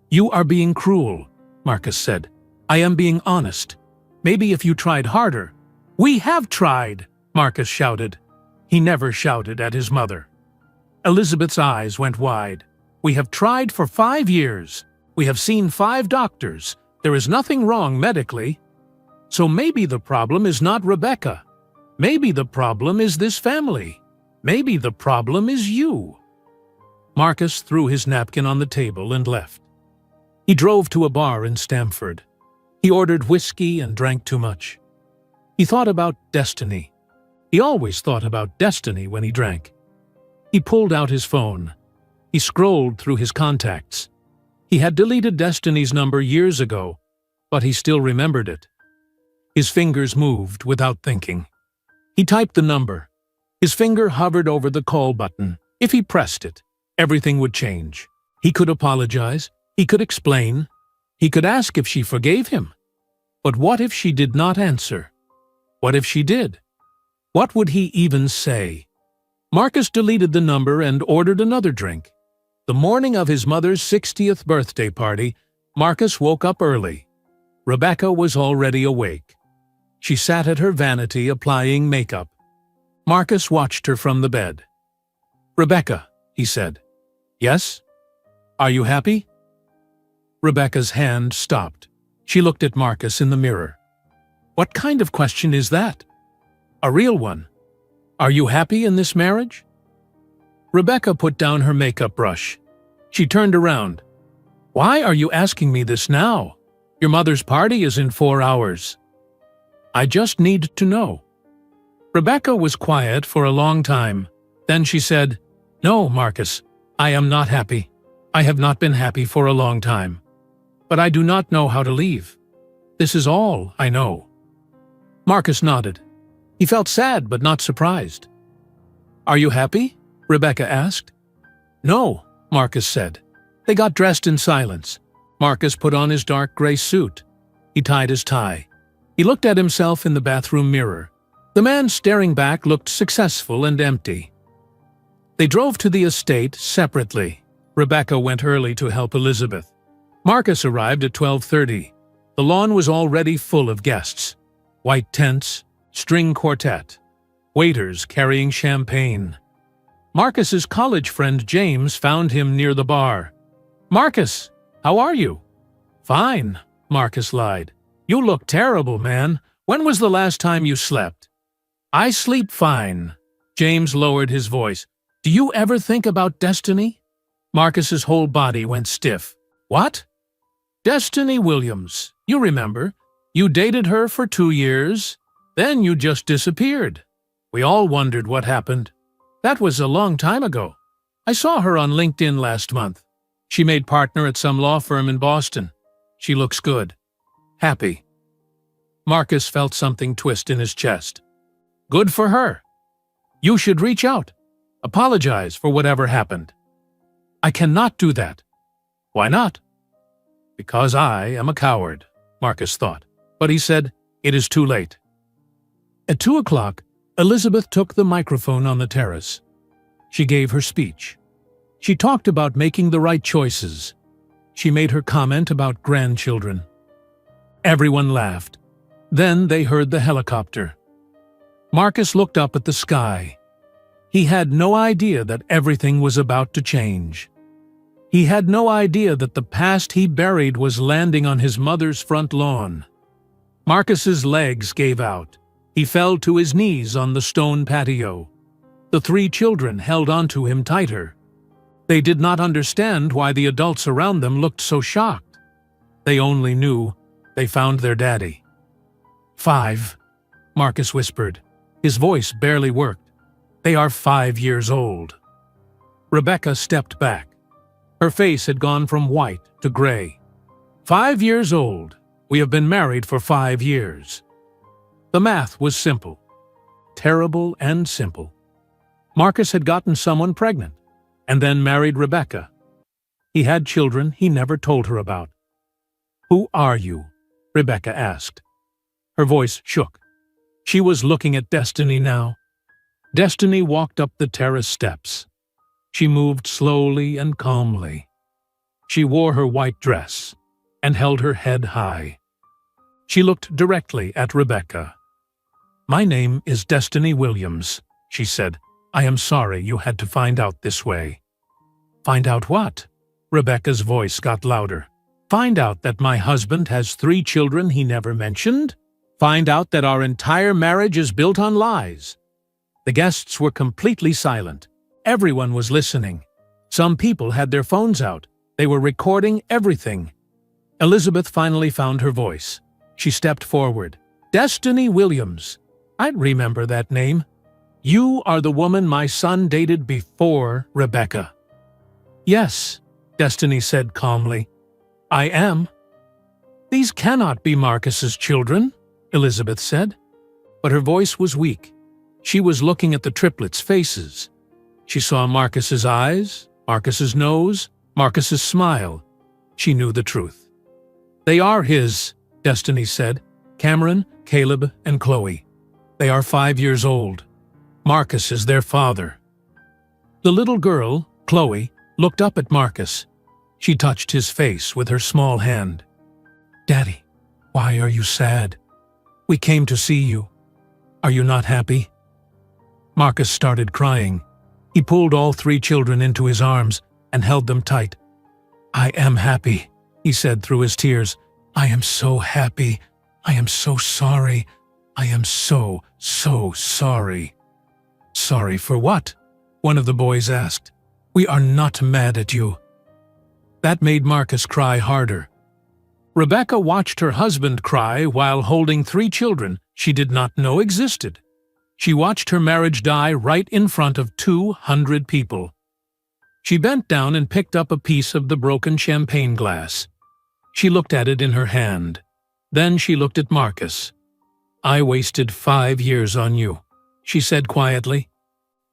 Speaker 1: "You are being cruel," Marcus said. "I am being honest. Maybe if you tried harder." "We have tried," Marcus shouted. He never shouted at his mother. Elizabeth's eyes went wide. "We have tried for 5 years. We have seen 5 doctors. There is nothing wrong medically. So maybe the problem is not Rebecca. Maybe the problem is this family. Maybe the problem is you." Marcus threw his napkin on the table and left. He drove to a bar in Stamford. He ordered whiskey and drank too much. He thought about destiny. He always thought about destiny when he drank. He pulled out his phone. He scrolled through his contacts. He had deleted Destiny's number years ago, but he still remembered it. His fingers moved without thinking. He typed the number. His finger hovered over the call button. If he pressed it, everything would change. He could apologize. He could explain. He could ask if she forgave him. But what if she did not answer? What if she did? What would he even say? Marcus deleted the number and ordered another drink. The morning of his mother's 60th birthday party, Marcus woke up early. Rebecca was already awake. She sat at her vanity applying makeup. Marcus watched her from the bed. "Rebecca," he said. "Yes? Are you happy?" Rebecca's hand stopped. She looked at Marcus in the mirror. "What kind of question is that?" "A real one. Are you happy in this marriage?" Rebecca put down her makeup brush. She turned around. "Why are you asking me this now? Your mother's party is in 4 hours." "I just need to know." Rebecca was quiet for a long time. Then she said, "No, Marcus, I am not happy. I have not been happy for a long time. But I do not know how to leave. This is all I know." Marcus nodded. He felt sad but not surprised. "Are you happy?" Rebecca asked. "No," Marcus said. They got dressed in silence. Marcus put on his dark gray suit. He tied his tie. He looked at himself in the bathroom mirror. The man staring back looked successful and empty. They drove to the estate separately. Rebecca went early to help Elizabeth. Marcus arrived at 12:30. The lawn was already full of guests. White tents, string quartet, waiters carrying champagne. Marcus's college friend James found him near the bar. "Marcus, how are you?" "Fine," Marcus lied. "You look terrible, man. When was the last time you slept?" "I sleep fine." James lowered his voice. "Do you ever think about Destiny?" Marcus's whole body went stiff. "What?" "Destiny Williams. You remember. You dated her for 2 years. Then you just disappeared. We all wondered what happened. That was a long time ago. I saw her on LinkedIn last month. She made partner at some law firm in Boston. She looks good. Happy." Marcus felt something twist in his chest. "Good for her. You should reach out. Apologize for whatever happened." "I cannot do that." "Why not?" "Because I am a coward," Marcus thought. But he said, "It is too late." At 2 o'clock, Elizabeth took the microphone on the terrace. She gave her speech. She talked about making the right choices. She made her comment about grandchildren. Everyone laughed. Then they heard the helicopter. Marcus looked up at the sky. He had no idea that everything was about to change. He had no idea that the past he buried was landing on his mother's front lawn. Marcus's legs gave out. He fell to his knees on the stone patio. The 3 children held onto him tighter. They did not understand why the adults around them looked so shocked. They only knew they found their daddy. "5," Marcus whispered. His voice barely worked. "They are 5 years old." Rebecca stepped back. Her face had gone from white to gray. 5 years old. We have been married for 5 years. The math was simple. Terrible and simple. Marcus had gotten someone pregnant, and then married Rebecca. He had children he never told her about. "Who are you?" Rebecca asked. Her voice shook. She was looking at Destiny now. Destiny walked up the terrace steps. She moved slowly and calmly. She wore her white dress and held her head high. She looked directly at Rebecca. "My name is Destiny Williams," she said. "I am sorry you had to find out this way." "Find out what?" Rebecca's voice got louder. "Find out that my husband has 3 children he never mentioned? Find out that our entire marriage is built on lies?" The guests were completely silent. Everyone was listening. Some people had their phones out. They were recording everything. Elizabeth finally found her voice. She stepped forward. "Destiny Williams. I remember that name. You are the woman my son dated before Rebecca." "Yes," Destiny said calmly. "I am." "These cannot be Marcus's children," Elizabeth said. But her voice was weak. She was looking at the triplets' faces. She saw Marcus's eyes, Marcus's nose, Marcus's smile. She knew the truth. "They are his," Destiny said. "Cameron, Caleb, and Chloe. They are 5 years old. Marcus is their father." The little girl, Chloe, looked up at Marcus. She touched his face with her small hand. "Daddy, why are you sad? We came to see you. Are you not happy?" Marcus started crying. He pulled all 3 children into his arms and held them tight. "I am happy," he said through his tears. "I am so happy. I am so sorry. I am so sorry." "Sorry for what?" one of the boys asked. "We are not mad at you." That made Marcus cry harder. Rebecca watched her husband cry while holding 3 children she did not know existed. She watched her marriage die right in front of 200 people. She bent down and picked up a piece of the broken champagne glass. She looked at it in her hand. Then she looked at Marcus. "I wasted 5 years on you," she said quietly.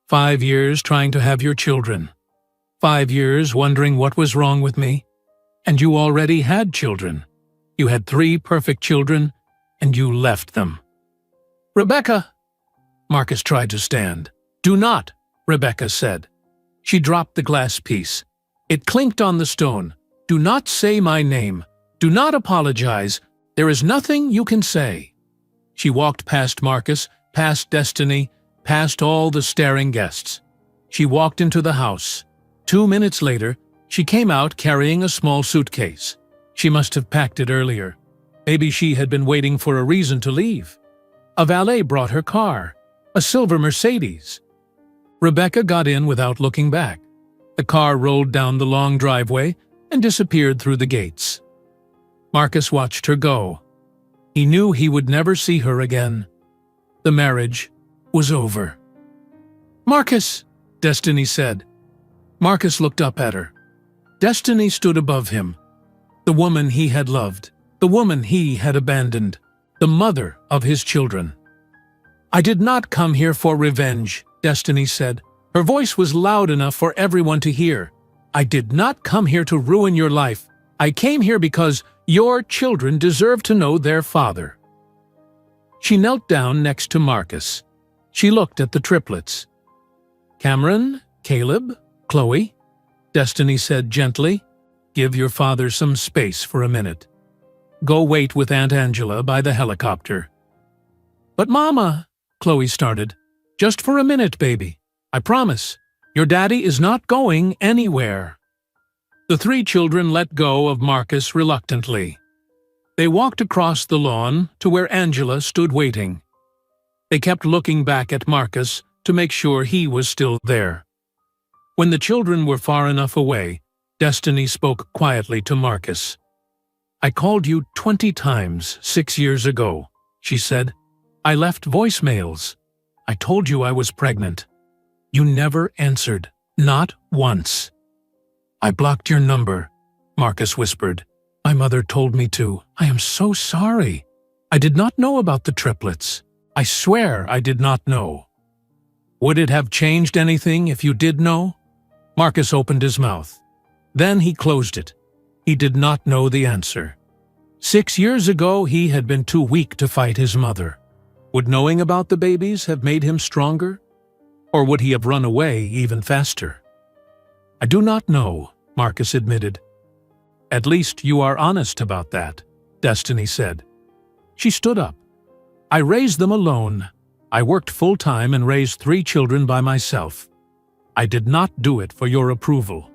Speaker 1: 5 years trying to have your children. 5 years wondering what was wrong with me. And you already had children. You had 3 perfect children, and you left them. "Rebecca!" Marcus tried to stand. "Do not," Rebecca said. She dropped the glass piece. It clinked on the stone. "Do not say my name. Do not apologize. There is nothing you can say." She walked past Marcus, past Destiny, past all the staring guests. She walked into the house. 2 minutes later, she came out carrying a small suitcase. She must have packed it earlier. Maybe she had been waiting for a reason to leave. A valet brought her car, a silver Mercedes. Rebecca got in without looking back. The car rolled down the long driveway and disappeared through the gates. Marcus watched her go. He knew he would never see her again. The marriage was over. "Marcus," Destiny said. Marcus looked up at her. Destiny stood above him. The woman he had loved, the woman he had abandoned, the mother of his children. "I did not come here for revenge," Destiny said. Her voice was loud enough for everyone to hear. "I did not come here to ruin your life. I came here because your children deserve to know their father." She knelt down next to Marcus. She looked at the triplets. "Cameron, Caleb, Chloe," Destiny said gently, "give your father some space for a minute. Go wait with Aunt Angela by the helicopter." "But Mama," Chloe started. "Just for a minute, baby. I promise. Your daddy is not going anywhere." The 3 children let go of Marcus reluctantly. They walked across the lawn to where Angela stood waiting. They kept looking back at Marcus to make sure he was still there. When the children were far enough away, Destiny spoke quietly to Marcus. "I called you 20 times 6 years ago," she said. "I left voicemails. I told you I was pregnant. You never answered, not once." "I blocked your number," Marcus whispered. "My mother told me to. I am so sorry. I did not know about the triplets. I swear I did not know." "Would it have changed anything if you did know?" Marcus opened his mouth. Then he closed it. He did not know the answer. 6 years ago, he had been too weak to fight his mother. Would knowing about the babies have made him stronger? Or would he have run away even faster? "I do not know," Marcus admitted. "At least you are honest about that," Destiny said. She stood up. "I raised them alone. I worked full-time and raised 3 children by myself. I did not do it for your approval.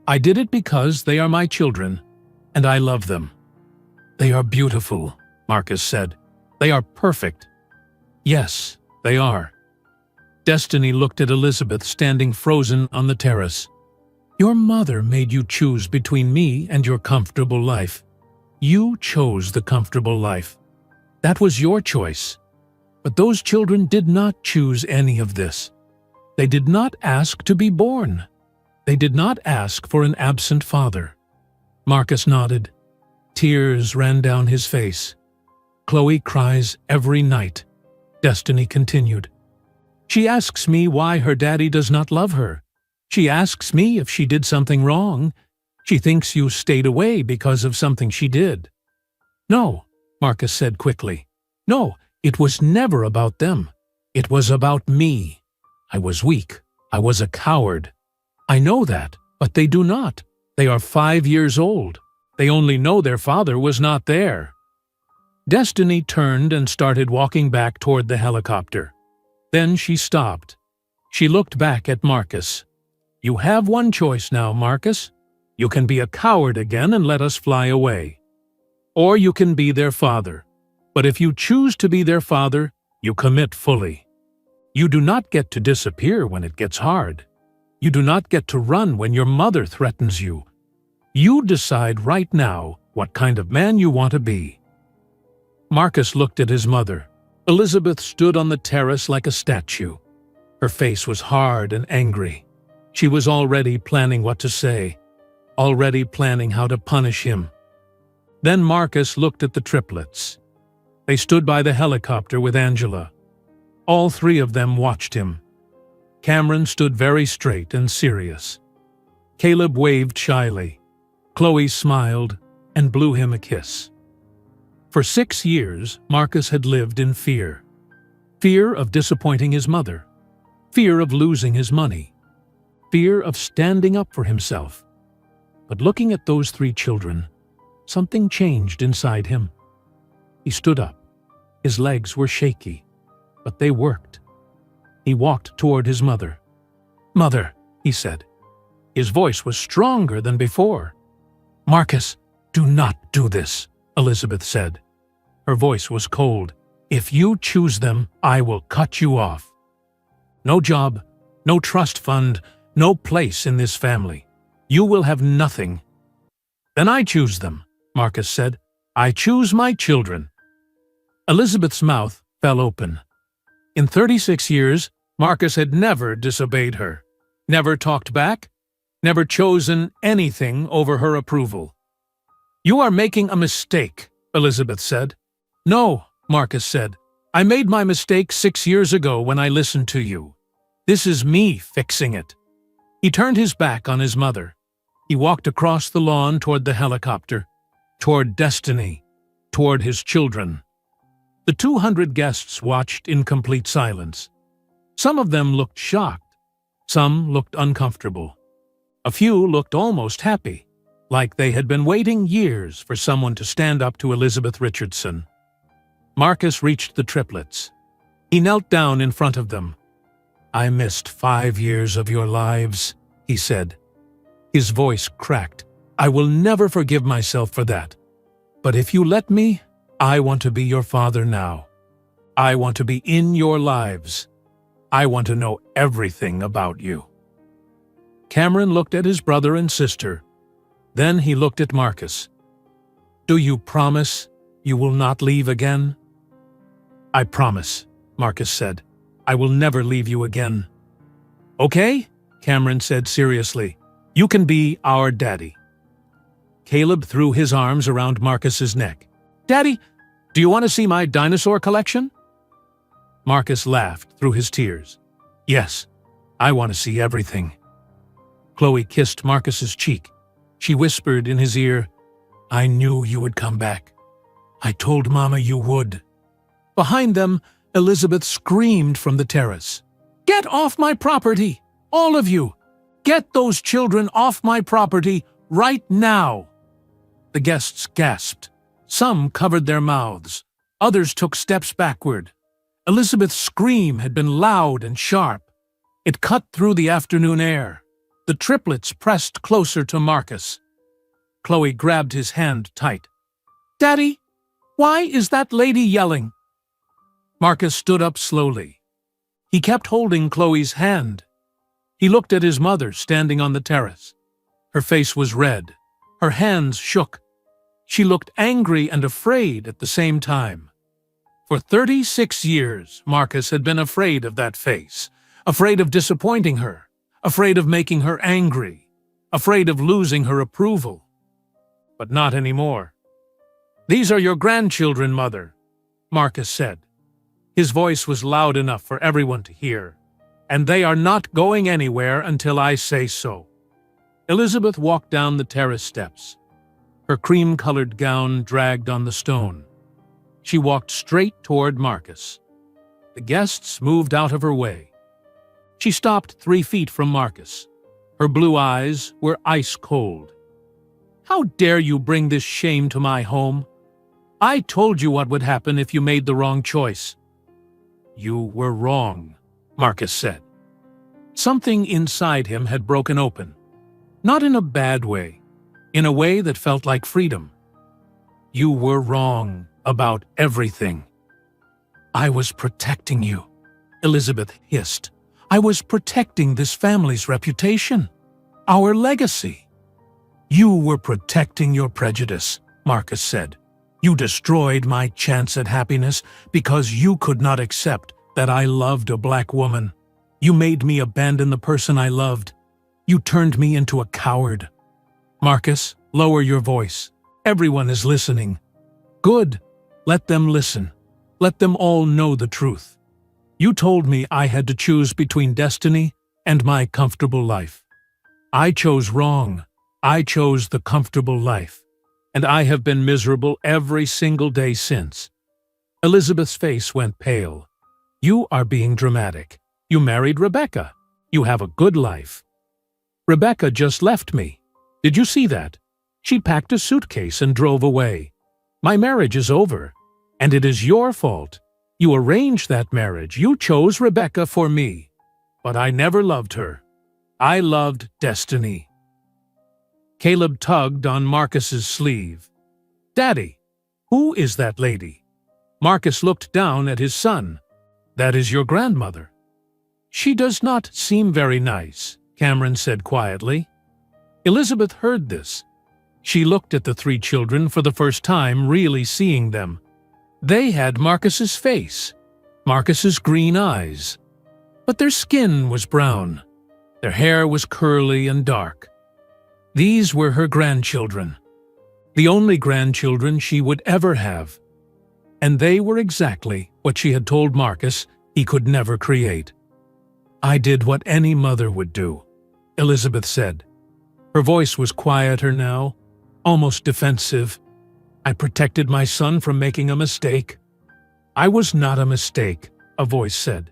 Speaker 1: I did it because they are my children, and I love them." "They are beautiful," Marcus said. "They are perfect." "Yes, they are." Destiny looked at Elizabeth standing frozen on the terrace. "Your mother made you choose between me and your comfortable life. You chose the comfortable life. That was your choice. But those children did not choose any of this. They did not ask to be born. They did not ask for an absent father." Marcus nodded. Tears ran down his face. "Chloe cries every night," Destiny continued. "She asks me why her daddy does not love her. She asks me if she did something wrong. She thinks you stayed away because of something she did." "No," Marcus said quickly. "No, it was never about them. It was about me. I was weak. I was a coward. I know that, but they do not. They are 5 years old. They only know their father was not there." Destiny turned and started walking back toward the helicopter. Then she stopped. She looked back at Marcus. "You have one choice now, Marcus. You can be a coward again and let us fly away. Or you can be their father. But if you choose to be their father, you commit fully. You do not get to disappear when it gets hard. You do not get to run when your mother threatens you. You decide right now what kind of man you want to be." Marcus looked at his mother. Elizabeth stood on the terrace like a statue. Her face was hard and angry. She was already planning what to say, already planning how to punish him. Then Marcus looked at the triplets. They stood by the helicopter with Angela. All 3 of them watched him. Cameron stood very straight and serious. Caleb waved shyly. Chloe smiled and blew him a kiss. For 6 years, Marcus had lived in fear. Fear of disappointing his mother. Fear of losing his money. Fear of standing up for himself. But looking at those three children, something changed inside him. He stood up. His legs were shaky, but they worked. He walked toward his mother. "Mother," he said. His voice was stronger than before. "Marcus, do not do this," Elizabeth said. Her voice was cold. "If you choose them, I will cut you off. No job, no trust fund, no place in this family. You will have nothing." "Then I choose them," Marcus said. "I choose my children." Elizabeth's mouth fell open. In 36 years, Marcus had never disobeyed her, never talked back, never chosen anything over her approval. "You are making a mistake," Elizabeth said. "No," Marcus said. "I made my mistake 6 years ago when I listened to you. This is me fixing it." He turned his back on his mother. He walked across the lawn toward the helicopter, toward Destiny, toward his children. The 200 guests watched in complete silence. Some of them looked shocked. Some looked uncomfortable. A few looked almost happy, like they had been waiting years for someone to stand up to Elizabeth Richardson. Marcus reached the triplets. He knelt down in front of them. "I missed 5 years of your lives," he said. His voice cracked. "I will never forgive myself for that. But if you let me, I want to be your father now. I want to be in your lives. I want to know everything about you." Cameron looked at his brother and sister. Then he looked at Marcus. "Do you promise you will not leave again?" "I promise," Marcus said. "I will never leave you again." "Okay," Cameron said seriously. "You can be our daddy." Caleb threw his arms around Marcus's neck. "Daddy, do you want to see my dinosaur collection?" Marcus laughed through his tears. "Yes, I want to see everything." Chloe kissed Marcus's cheek. She whispered in his ear, "I knew you would come back. I told Mama you would." Behind them, Elizabeth screamed from the terrace. "Get off my property! All of you! Get those children off my property right now!" The guests gasped. Some covered their mouths. Others took steps backward. Elizabeth's scream had been loud and sharp. It cut through the afternoon air. The triplets pressed closer to Marcus. Chloe grabbed his hand tight. "Daddy, why is that lady yelling?" Marcus stood up slowly. He kept holding Chloe's hand. He looked at his mother standing on the terrace. Her face was red. Her hands shook. She looked angry and afraid at the same time. For 36 years, Marcus had been afraid of that face, afraid of disappointing her, afraid of making her angry, afraid of losing her approval. But not anymore. "These are your grandchildren, Mother," Marcus said. His voice was loud enough for everyone to hear. "And they are not going anywhere until I say so." Elizabeth walked down the terrace steps. Her cream-colored gown dragged on the stone. She walked straight toward Marcus. The guests moved out of her way. She stopped 3 feet from Marcus. Her blue eyes were ice cold. "How dare you bring this shame to my home? I told you what would happen if you made the wrong choice." "You were wrong," Marcus said. Something inside him had broken open. Not in a bad way, in a way that felt like freedom. "You were wrong about everything." "I was protecting you," Elizabeth hissed. "I was protecting this family's reputation, our legacy." "You were protecting your prejudice," Marcus said. "You destroyed my chance at happiness because you could not accept that I loved a black woman. You made me abandon the person I loved. You turned me into a coward." "Marcus, lower your voice. Everyone is listening." "Good. Let them listen. Let them all know the truth. You told me I had to choose between Destiny and my comfortable life. I chose wrong. I chose the comfortable life. And I have been miserable every single day since." Elizabeth's face went pale. You are being dramatic. You married Rebecca. You have a good life. Rebecca just left me. Did you see that? She packed a suitcase and drove away. My marriage is over, and it is your fault. You arranged that marriage. You chose Rebecca for me. But I never loved her. I loved Destiny. Caleb tugged on Marcus's sleeve. Daddy, who is that lady? Marcus looked down at his son. That is your grandmother. She does not seem very nice, Cameron said quietly. Elizabeth heard this. She looked at the three children for the first time, really seeing them. They had Marcus's face, Marcus's green eyes. But their skin was brown. Their hair was curly and dark. These were her grandchildren, the only grandchildren she would ever have. And they were exactly what she had told Marcus he could never create. I did what any mother would do, Elizabeth said. Her voice was quieter now, almost defensive. I protected my son from making a mistake. I was not a mistake, a voice said.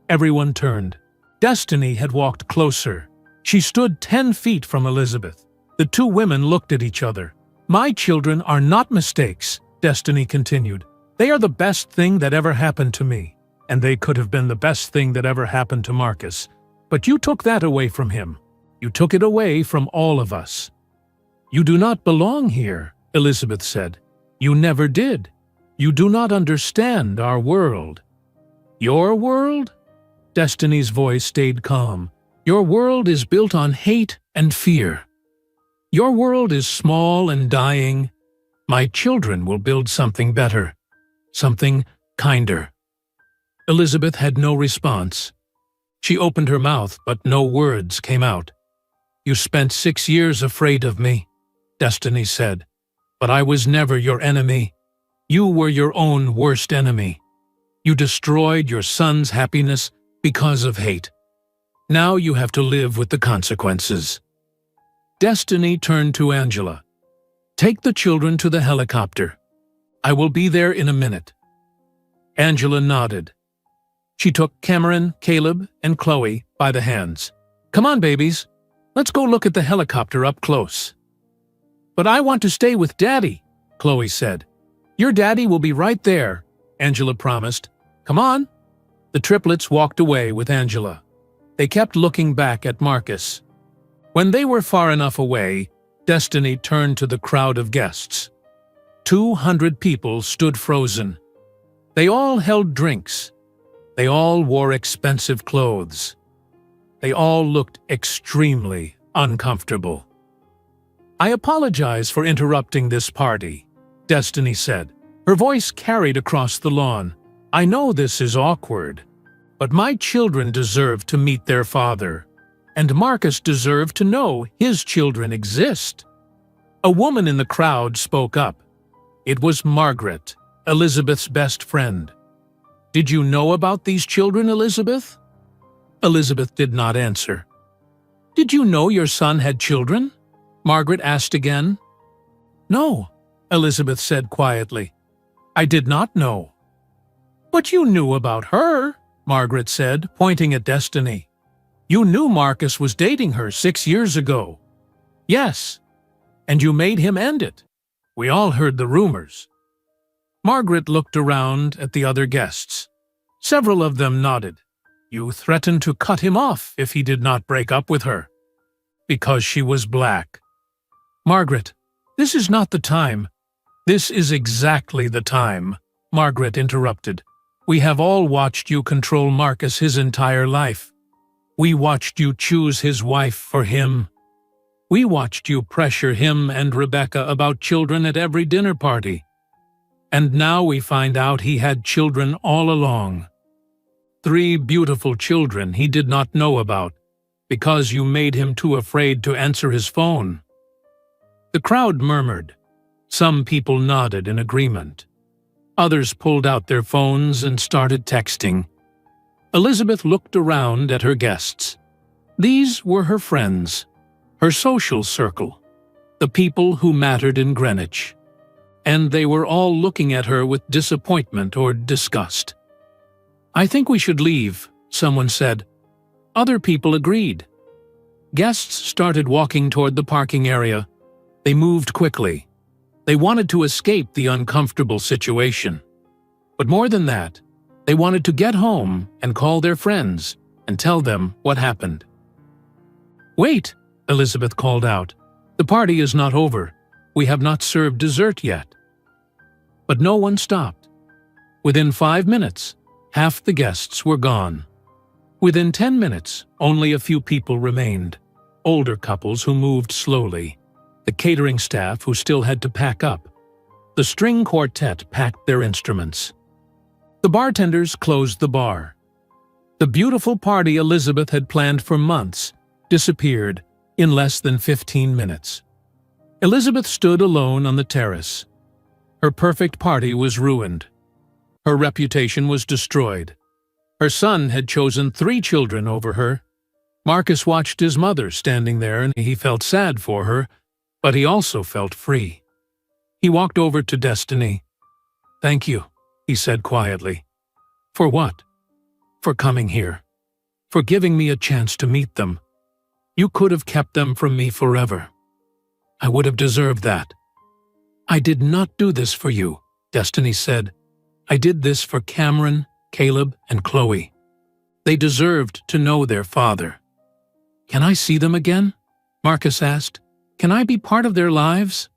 Speaker 1: Everyone turned. Destiny had walked closer. She stood 10 feet from Elizabeth. The two women looked at each other. My children are not mistakes, Destiny continued. They are the best thing that ever happened to me. And they could have been the best thing that ever happened to Marcus. But you took that away from him. You took it away from all of us. You do not belong here, Elizabeth said. You never did. You do not understand our world. Your world? Destiny's voice stayed calm. Your world is built on hate and fear. Your world is small and dying. My children will build something better, something kinder. Elizabeth had no response. She opened her mouth, but no words came out. You spent 6 years afraid of me, Destiny said. But I was never your enemy. You were your own worst enemy. You destroyed your son's happiness because of hate. Now you have to live with the consequences. Destiny turned to Angela. Take the children to the helicopter. I will be there in a minute. Angela nodded. She took Cameron, Caleb, and Chloe by the hands. Come on, babies. Let's go look at the helicopter up close. But I want to stay with Daddy, Chloe said. Your daddy will be right there, Angela promised. Come on. The triplets walked away with Angela. They kept looking back at Marcus. When they were far enough away, Destiny turned to the crowd of guests. 200 people stood frozen. They all held drinks. They all wore expensive clothes. They all looked extremely uncomfortable. I apologize for interrupting this party, Destiny said. Her voice carried across the lawn. I know this is awkward, but my children deserve to meet their father, and Marcus deserved to know his children exist. A woman in the crowd spoke up. It was Margaret, Elizabeth's best friend. Did you know about these children, Elizabeth? Elizabeth did not answer. Did you know your son had children? Margaret asked again. No, Elizabeth said quietly. I did not know. But you knew about her, Margaret said, pointing at Destiny. You knew Marcus was dating her 6 years ago. Yes, and you made him end it. We all heard the rumors. Margaret looked around at the other guests. Several of them nodded. You threatened to cut him off if he did not break up with her. Because she was black. Margaret, this is not the time. This is exactly the time, Margaret interrupted. We have all watched you control Marcus his entire life. We watched you choose his wife for him. We watched you pressure him and Rebecca about children at every dinner party. And now we find out he had children all along. 3 beautiful children he did not know about, because you made him too afraid to answer his phone. The crowd murmured. Some people nodded in agreement. Others pulled out their phones and started texting. Elizabeth looked around at her guests. These were her friends, her social circle, the people who mattered in Greenwich. And they were all looking at her with disappointment or disgust. "I think we should leave," someone said. Other people agreed. Guests started walking toward the parking area. They moved quickly. They wanted to escape the uncomfortable situation. But more than that, they wanted to get home and call their friends and tell them what happened. "Wait," Elizabeth called out. "The party is not over. We have not served dessert yet." But no one stopped. Within 5 minutes, half the guests were gone. Within 10 minutes, only a few people remained. Older couples who moved slowly. The catering staff who still had to pack up. The string quartet packed their instruments. The bartenders closed the bar. The beautiful party Elizabeth had planned for months disappeared in less than 15 minutes. Elizabeth stood alone on the terrace. Her perfect party was ruined. Her reputation was destroyed. Her son had chosen 3 children over her. Marcus watched his mother standing there and he felt sad for her, but he also felt free. He walked over to Destiny. "Thank you," he said quietly. "For what?" "For coming here. For giving me a chance to meet them. You could have kept them from me forever. I would have deserved that." "I did not do this for you," Destiny said. "I did this for Cameron, Caleb, and Chloe. They deserved to know their father." "Can I see them again?" Marcus asked. "Can I be part of their lives?"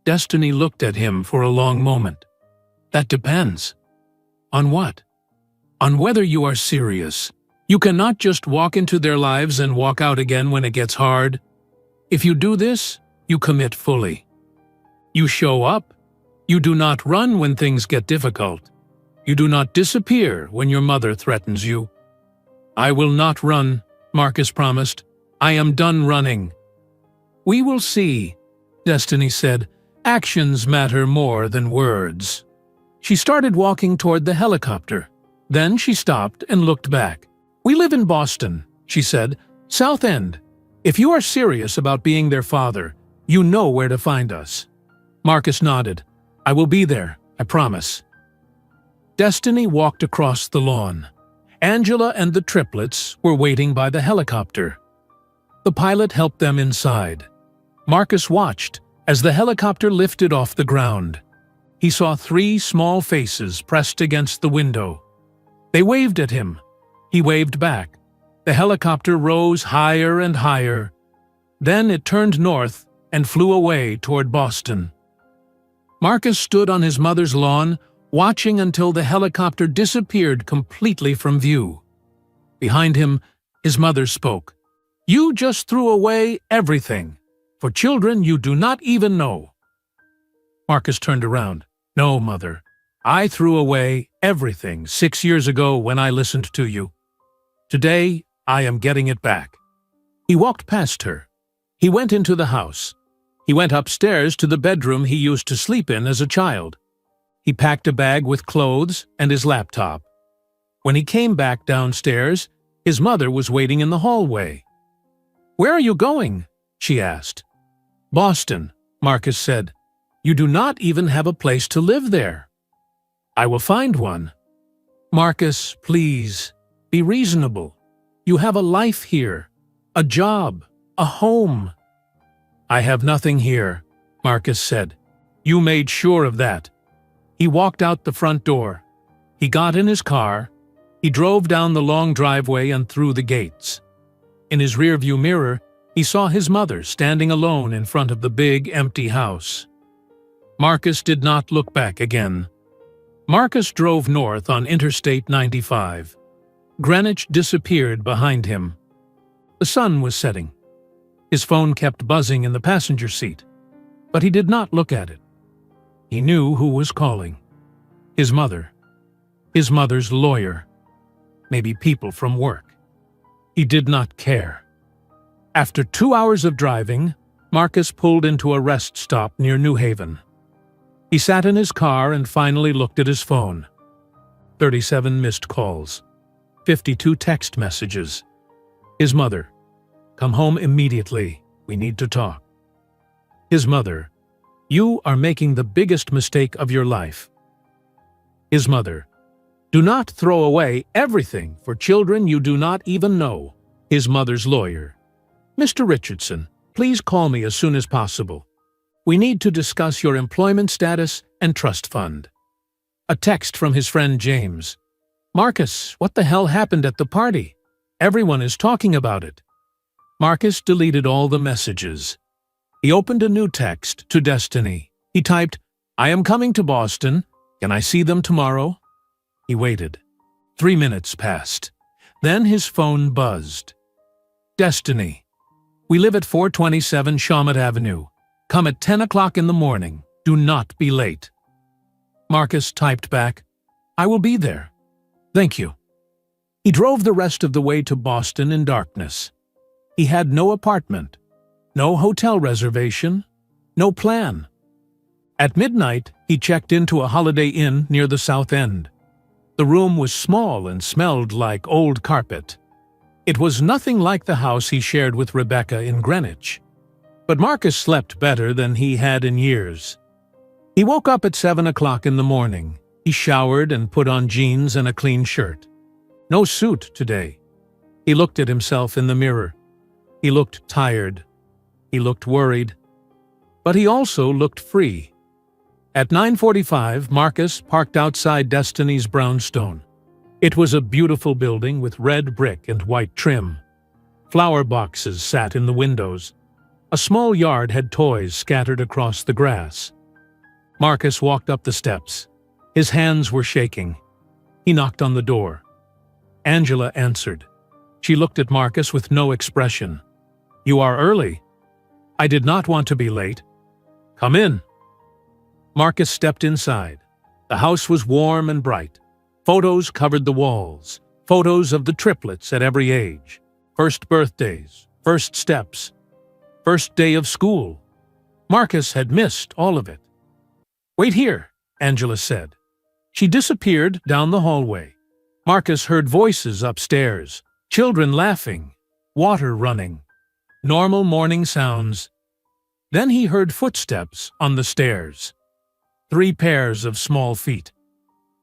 Speaker 1: Destiny looked at him for a long moment. "That depends." "On what?" "On whether you are serious. You cannot just walk into their lives and walk out again when it gets hard. If you do this, you commit fully. You show up. You do not run when things get difficult. You do not disappear when your mother threatens you." "I will not run," Marcus promised. "I am done running." "We will see," Destiny said. "Actions matter more than words." She started walking toward the helicopter. Then she stopped and looked back. "We live in Boston," she said. "South End. If you are serious about being their father, you know where to find us." Marcus nodded. "I will be there, I promise." Destiny walked across the lawn. Angela and the triplets were waiting by the helicopter. The pilot helped them inside. Marcus watched as the helicopter lifted off the ground. He saw 3 small faces pressed against the window. They waved at him. He waved back. The helicopter rose higher and higher. Then it turned north and flew away toward Boston. Marcus stood on his mother's lawn, watching until the helicopter disappeared completely from view. Behind him, his mother spoke. "You just threw away everything, for children you do not even know." Marcus turned around. "No, Mother. I threw away everything 6 years ago when I listened to you. Today, I am getting it back." He walked past her. He went into the house. He went upstairs to the bedroom he used to sleep in as a child. He packed a bag with clothes and his laptop. When he came back downstairs, his mother was waiting in the hallway. "Where are you going?" she asked. "Boston," Marcus said. "You do not even have a place to live there." "I will find one." "Marcus, please, be reasonable. You have a life here, a job, a home." "I have nothing here," Marcus said. "You made sure of that." He walked out the front door. He got in his car. He drove down the long driveway and through the gates. In his rearview mirror, he saw his mother standing alone in front of the big, empty house. Marcus did not look back again. Marcus drove north on Interstate 95. Greenwich disappeared behind him. The sun was setting. His phone kept buzzing in the passenger seat, but he did not look at it. He knew who was calling. His mother. His mother's lawyer. Maybe people from work. He did not care. After 2 hours of driving, Marcus pulled into a rest stop near New Haven. He sat in his car and finally looked at his phone. 37 missed calls. 52 text messages. His mother. "Come home immediately. We need to talk." His mother. "You are making the biggest mistake of your life." His mother. Do not throw away everything for children you do not even know. His mother's lawyer. Mr. Richardson, please call me as soon as possible. We need to discuss your employment status and trust fund. A text from his friend James. Marcus, what the hell happened at the party? Everyone is talking about it. Marcus deleted all the messages. He opened a new text to Destiny. He typed, I am coming to Boston. Can I see them tomorrow? He waited. 3 minutes passed. Then his phone buzzed. Destiny. We live at 427 Shawmut Avenue. Come at 10 o'clock in the morning. Do not be late. Marcus typed back, I will be there. Thank you. He drove the rest of the way to Boston in darkness. He had no apartment, no hotel reservation, no plan. At midnight, he checked into a Holiday Inn near the South End. The room was small and smelled like old carpet. It was nothing like the house he shared with Rebecca in Greenwich. But Marcus slept better than he had in years. He woke up at 7 o'clock in the morning. He showered and put on jeans and a clean shirt. No suit today. He looked at himself in the mirror. He looked tired. He looked worried. But he also looked free. At 9:45, Marcus parked outside Destiny's brownstone. It was a beautiful building with red brick and white trim. Flower boxes sat in the windows. A small yard had toys scattered across the grass. Marcus walked up the steps. His hands were shaking. He knocked on the door. Angela answered. She looked at Marcus with no expression. You are early. I did not want to be late. Come in. Marcus stepped inside. The house was warm and bright. Photos covered the walls. Photos of the triplets at every age. First birthdays, first steps, first day of school. Marcus had missed all of it. Wait here, Angela said. She disappeared down the hallway. Marcus heard voices upstairs, children laughing, water running, normal morning sounds. Then he heard footsteps on the stairs. 3 pairs of small feet.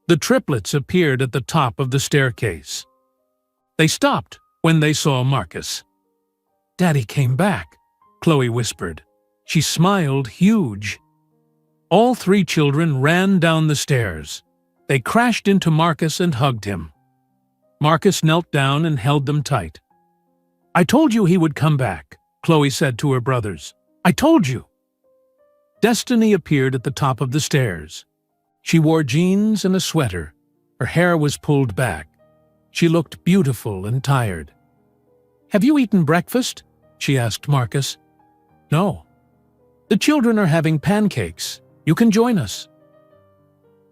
Speaker 1: The triplets appeared at the top of the staircase. They stopped when they saw Marcus. Daddy came back, Chloe whispered. She smiled huge. All 3 children ran down the stairs. They crashed into Marcus and hugged him. Marcus knelt down and held them tight. I told you he would come back, Chloe said to her brothers. I told you. Destiny appeared at the top of the stairs. She wore jeans and a sweater. Her hair was pulled back. She looked beautiful and tired. Have you eaten breakfast? She asked Marcus. No. The children are having pancakes. You can join us.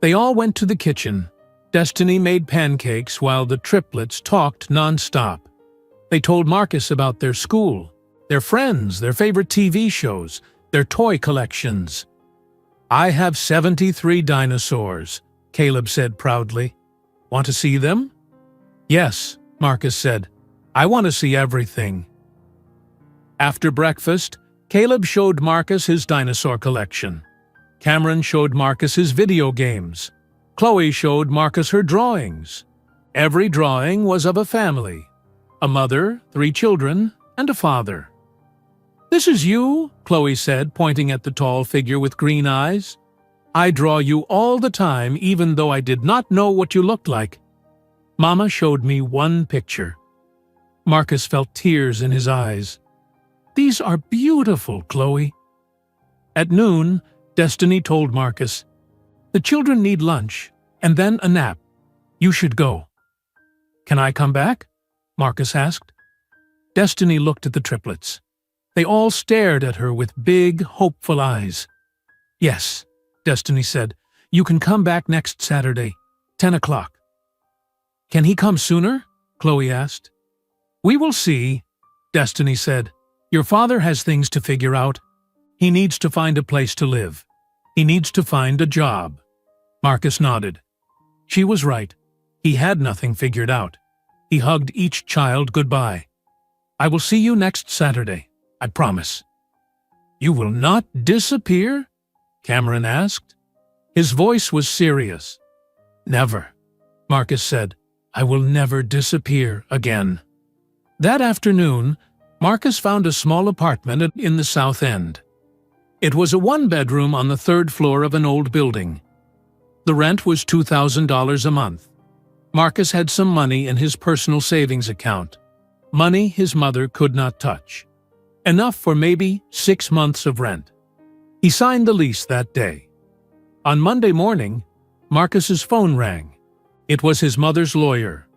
Speaker 1: They all went to the kitchen. Destiny made pancakes while the triplets talked nonstop. They told Marcus about their school, their friends, their favorite TV shows, their toy collections. I have 73 dinosaurs, Caleb said proudly. Want to see them? Yes, Marcus said. I want to see everything. After breakfast, Caleb showed Marcus his dinosaur collection. Cameron showed Marcus his video games. Chloe showed Marcus her drawings. Every drawing was of a family. A mother, 3 children, and a father. This is you, Chloe said, pointing at the tall figure with green eyes. I draw you all the time, even though I did not know what you looked like. Mama showed me one picture. Marcus felt tears in his eyes. These are beautiful, Chloe. At noon, Destiny told Marcus, the children need lunch, and then a nap. You should go. Can I come back? Marcus asked. Destiny looked at the triplets. They all stared at her with big, hopeful eyes. Yes, Destiny said. You can come back next Saturday, 10 o'clock. Can he come sooner? Chloe asked. We will see, Destiny said. Your father has things to figure out. He needs to find a place to live. He needs to find a job. Marcus nodded. She was right. He had nothing figured out. He hugged each child goodbye. I will see you next Saturday. I promise. You will not disappear? Cameron asked. His voice was serious. Never, Marcus said. "I will never disappear again." That afternoon, Marcus found a small apartment in the South End. It was a one-bedroom on the third floor of an old building. The rent was $2,000 a month. Marcus had some money in his personal savings account, money his mother could not touch. Enough for maybe 6 months of rent. He signed the lease that day. On Monday morning, Marcus's phone rang. It was his mother's lawyer.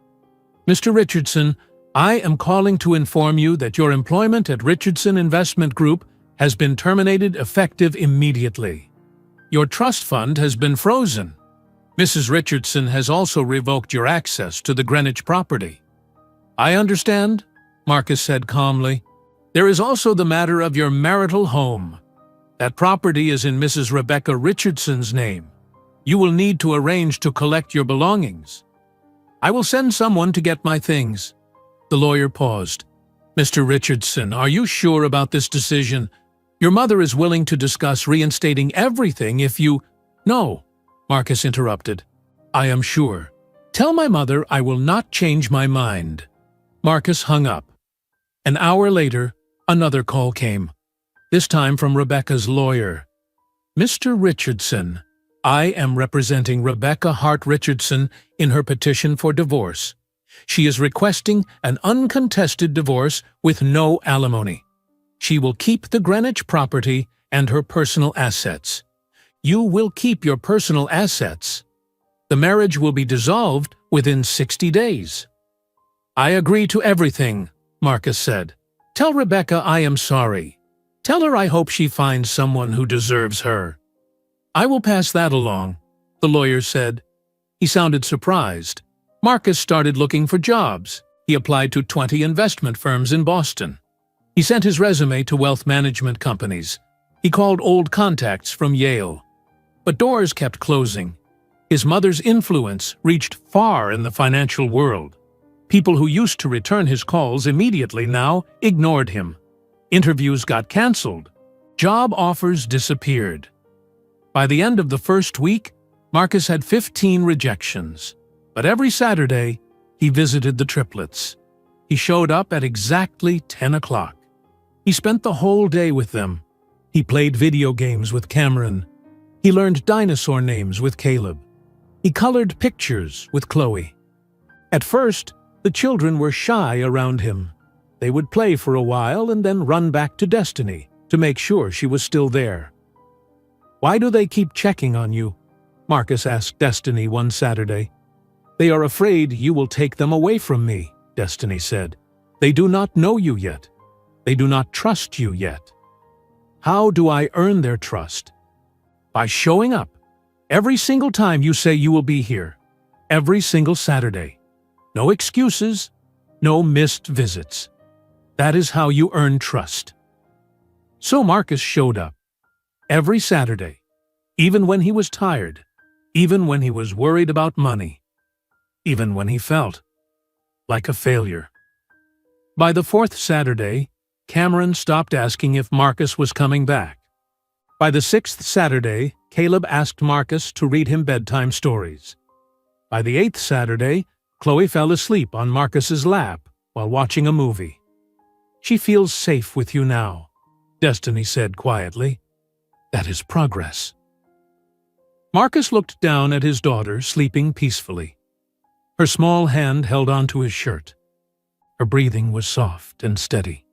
Speaker 1: "Mr. Richardson, I am calling to inform you that your employment at Richardson Investment Group has been terminated effective immediately. Your trust fund has been frozen. Mrs. Richardson has also revoked your access to the Greenwich property." "I understand," Marcus said calmly. "There is also the matter of your marital home. That property is in Mrs. Rebecca Richardson's name. You will need to arrange to collect your belongings." "I will send someone to get my things." The lawyer paused. "Mr. Richardson, are you sure about this decision? Your mother is willing to discuss reinstating everything if you—" "No," Marcus interrupted. "I am sure. Tell my mother I will not change my mind." Marcus hung up. An hour later, another call came, this time from Rebecca's lawyer. "Mr. Richardson, I am representing Rebecca Hart Richardson in her petition for divorce. She is requesting an uncontested divorce with no alimony. She will keep the Greenwich property and her personal assets. You will keep your personal assets. The marriage will be dissolved within 60 days. "I agree to everything," Marcus said. "Tell Rebecca I am sorry. Tell her I hope she finds someone who deserves her." "I will pass that along," the lawyer said. He sounded surprised. Marcus started looking for jobs. He applied to 20 investment firms in Boston. He sent his resume to wealth management companies. He called old contacts from Yale. But doors kept closing. His mother's influence reached far in the financial world. People who used to return his calls immediately now ignored him. Interviews got canceled. Job offers disappeared. By the end of the first week, Marcus had 15 rejections. But every Saturday, he visited the triplets. He showed up at exactly 10 o'clock. He spent the whole day with them. He played video games with Cameron. He learned dinosaur names with Caleb. He colored pictures with Chloe. At first, the children were shy around him. They would play for a while and then run back to Destiny to make sure she was still there. "Why do they keep checking on you?" Marcus asked Destiny one Saturday. "They are afraid you will take them away from me," Destiny said. "They do not know you yet. They do not trust you yet." "How do I earn their trust?" "By showing up. Every single time you say you will be here. Every single Saturday. No excuses, no missed visits. That is how you earn trust." So Marcus showed up. Every Saturday. Even when he was tired. Even when he was worried about money. Even when he felt like a failure. By the fourth Saturday, Cameron stopped asking if Marcus was coming back. By the sixth Saturday, Caleb asked Marcus to read him bedtime stories. By the eighth Saturday, Chloe fell asleep on Marcus's lap while watching a movie. "She feels safe with you now," Destiny said quietly. "That is progress." Marcus looked down at his daughter sleeping peacefully. Her small hand held onto his shirt. Her breathing was soft and steady.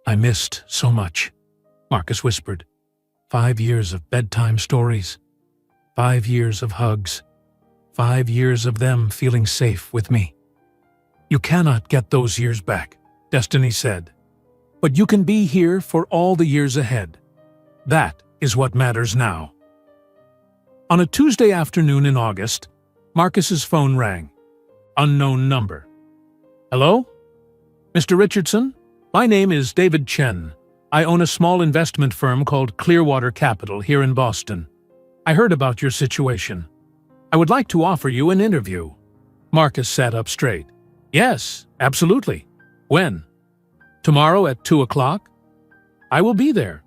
Speaker 1: "I missed so much," Marcus whispered. 5 years of bedtime stories. 5 years of hugs. 5 years of them feeling safe with me. "You cannot get those years back," Destiny said. "But you can be here for all the years ahead. That is what matters now." On a Tuesday afternoon in August, Marcus's phone rang. Unknown number. "Hello? Mr. Richardson? My name is David Chen. I own a small investment firm called Clearwater Capital here in Boston. I heard about your situation. I would like to offer you an interview." Marcus sat up straight. "Yes, absolutely. When?" "Tomorrow at 2 o'clock. "I will be there."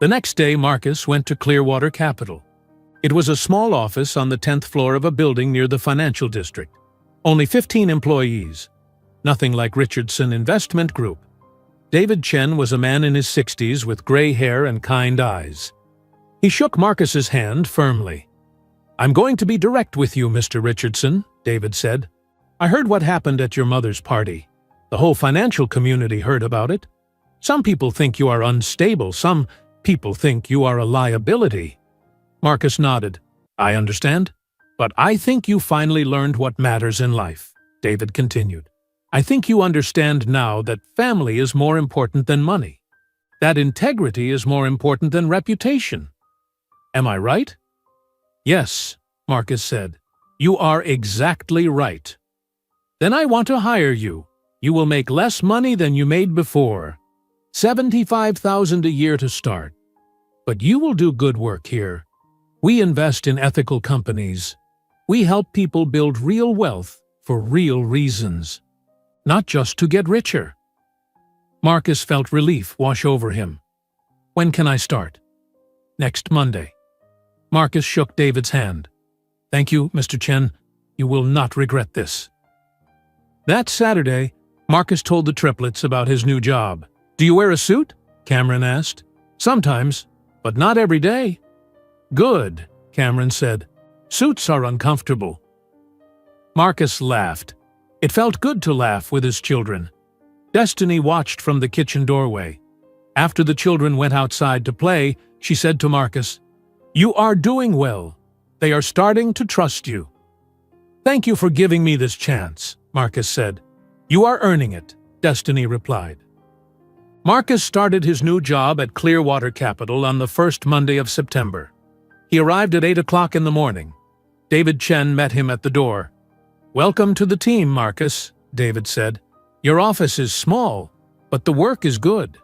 Speaker 1: The next day, Marcus went to Clearwater Capital. It was a small office on the 10th floor of a building near the financial district. Only 15 employees. Nothing like Richardson Investment Group. David Chen was a man in his 60s with gray hair and kind eyes. He shook Marcus's hand firmly. "I'm going to be direct with you, Mr. Richardson," David said. "I heard what happened at your mother's party. The whole financial community heard about it. Some people think you are unstable. Some people think you are a liability." Marcus nodded. "I understand. But I think you finally learned what matters in life," David continued. "I think you understand now that family is more important than money. That integrity is more important than reputation. Am I right?" "Yes," Marcus said. "You are exactly right." "Then I want to hire you. You will make less money than you made before. $75,000 a year to start. But you will do good work here. We invest in ethical companies. We help people build real wealth for real reasons, not just to get richer." Marcus felt relief wash over him. "When can I start?" "Next Monday." Marcus shook David's hand. "Thank you, Mr. Chen. You will not regret this." That Saturday, Marcus told the triplets about his new job. "Do you wear a suit?" Cameron asked. "Sometimes, but not every day." "Good," Cameron said. "Suits are uncomfortable." Marcus laughed. It felt good to laugh with his children. Destiny watched from the kitchen doorway. After the children went outside to play, she said to Marcus, "You are doing well. They are starting to trust you." "Thank you for giving me this chance," Marcus said. "You are earning it," Destiny replied. Marcus started his new job at Clearwater Capital on the first Monday of September. He arrived at 8 o'clock in the morning. David Chen met him at the door. "Welcome to the team, Marcus," David said. "Your office is small, but the work is good."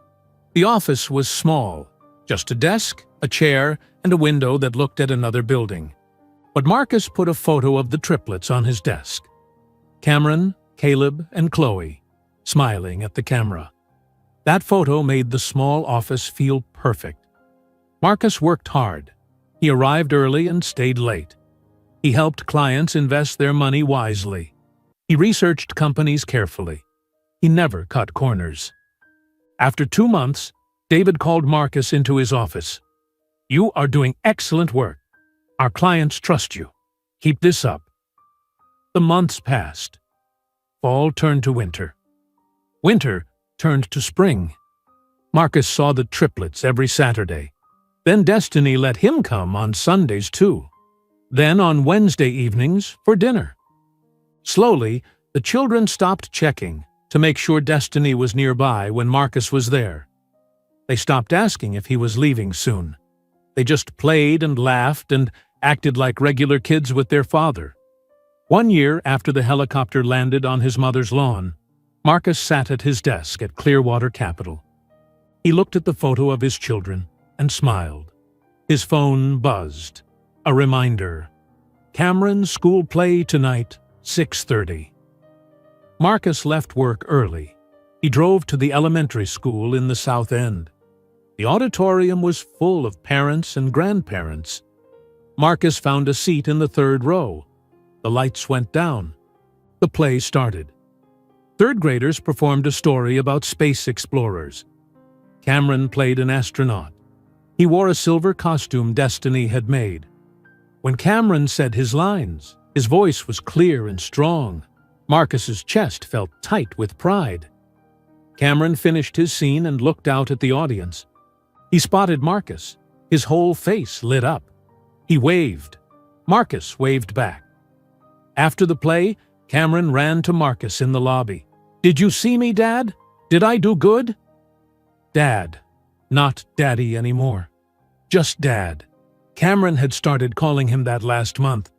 Speaker 1: The office was small, just a desk, a chair, and a window that looked at another building. But Marcus put a photo of the triplets on his desk. Cameron, Caleb, and Chloe, smiling at the camera. That photo made the small office feel perfect. Marcus worked hard. He arrived early and stayed late. He helped clients invest their money wisely. He researched companies carefully. He never cut corners. After 2 months, David called Marcus into his office. "You are doing excellent work. Our clients trust you. Keep this up." The months passed. Fall turned to winter. Winter turned to spring. Marcus saw the triplets every Saturday. Then Destiny let him come on Sundays too. Then on Wednesday evenings for dinner. Slowly, the children stopped checking to make sure Destiny was nearby when Marcus was there. They stopped asking if he was leaving soon. They just played and laughed and acted like regular kids with their father. 1 year after the helicopter landed on his mother's lawn, Marcus sat at his desk at Clearwater Capital. He looked at the photo of his children and smiled. His phone buzzed. A reminder. Cameron's school play tonight, 6:30. Marcus left work early. He drove to the elementary school in the South End. The auditorium was full of parents and grandparents. Marcus found a seat in the 3rd row. The lights went down. The play started. 3rd graders performed a story about space explorers. Cameron played an astronaut. He wore a silver costume Destiny had made. When Cameron said his lines, his voice was clear and strong. Marcus's chest felt tight with pride. Cameron finished his scene and looked out at the audience. He spotted Marcus. His whole face lit up. He waved. Marcus waved back. After the play, Cameron ran to Marcus in the lobby. "Did you see me, Dad? Did I do good?" Dad. Not Daddy anymore. Just Dad. Cameron had started calling him that last month.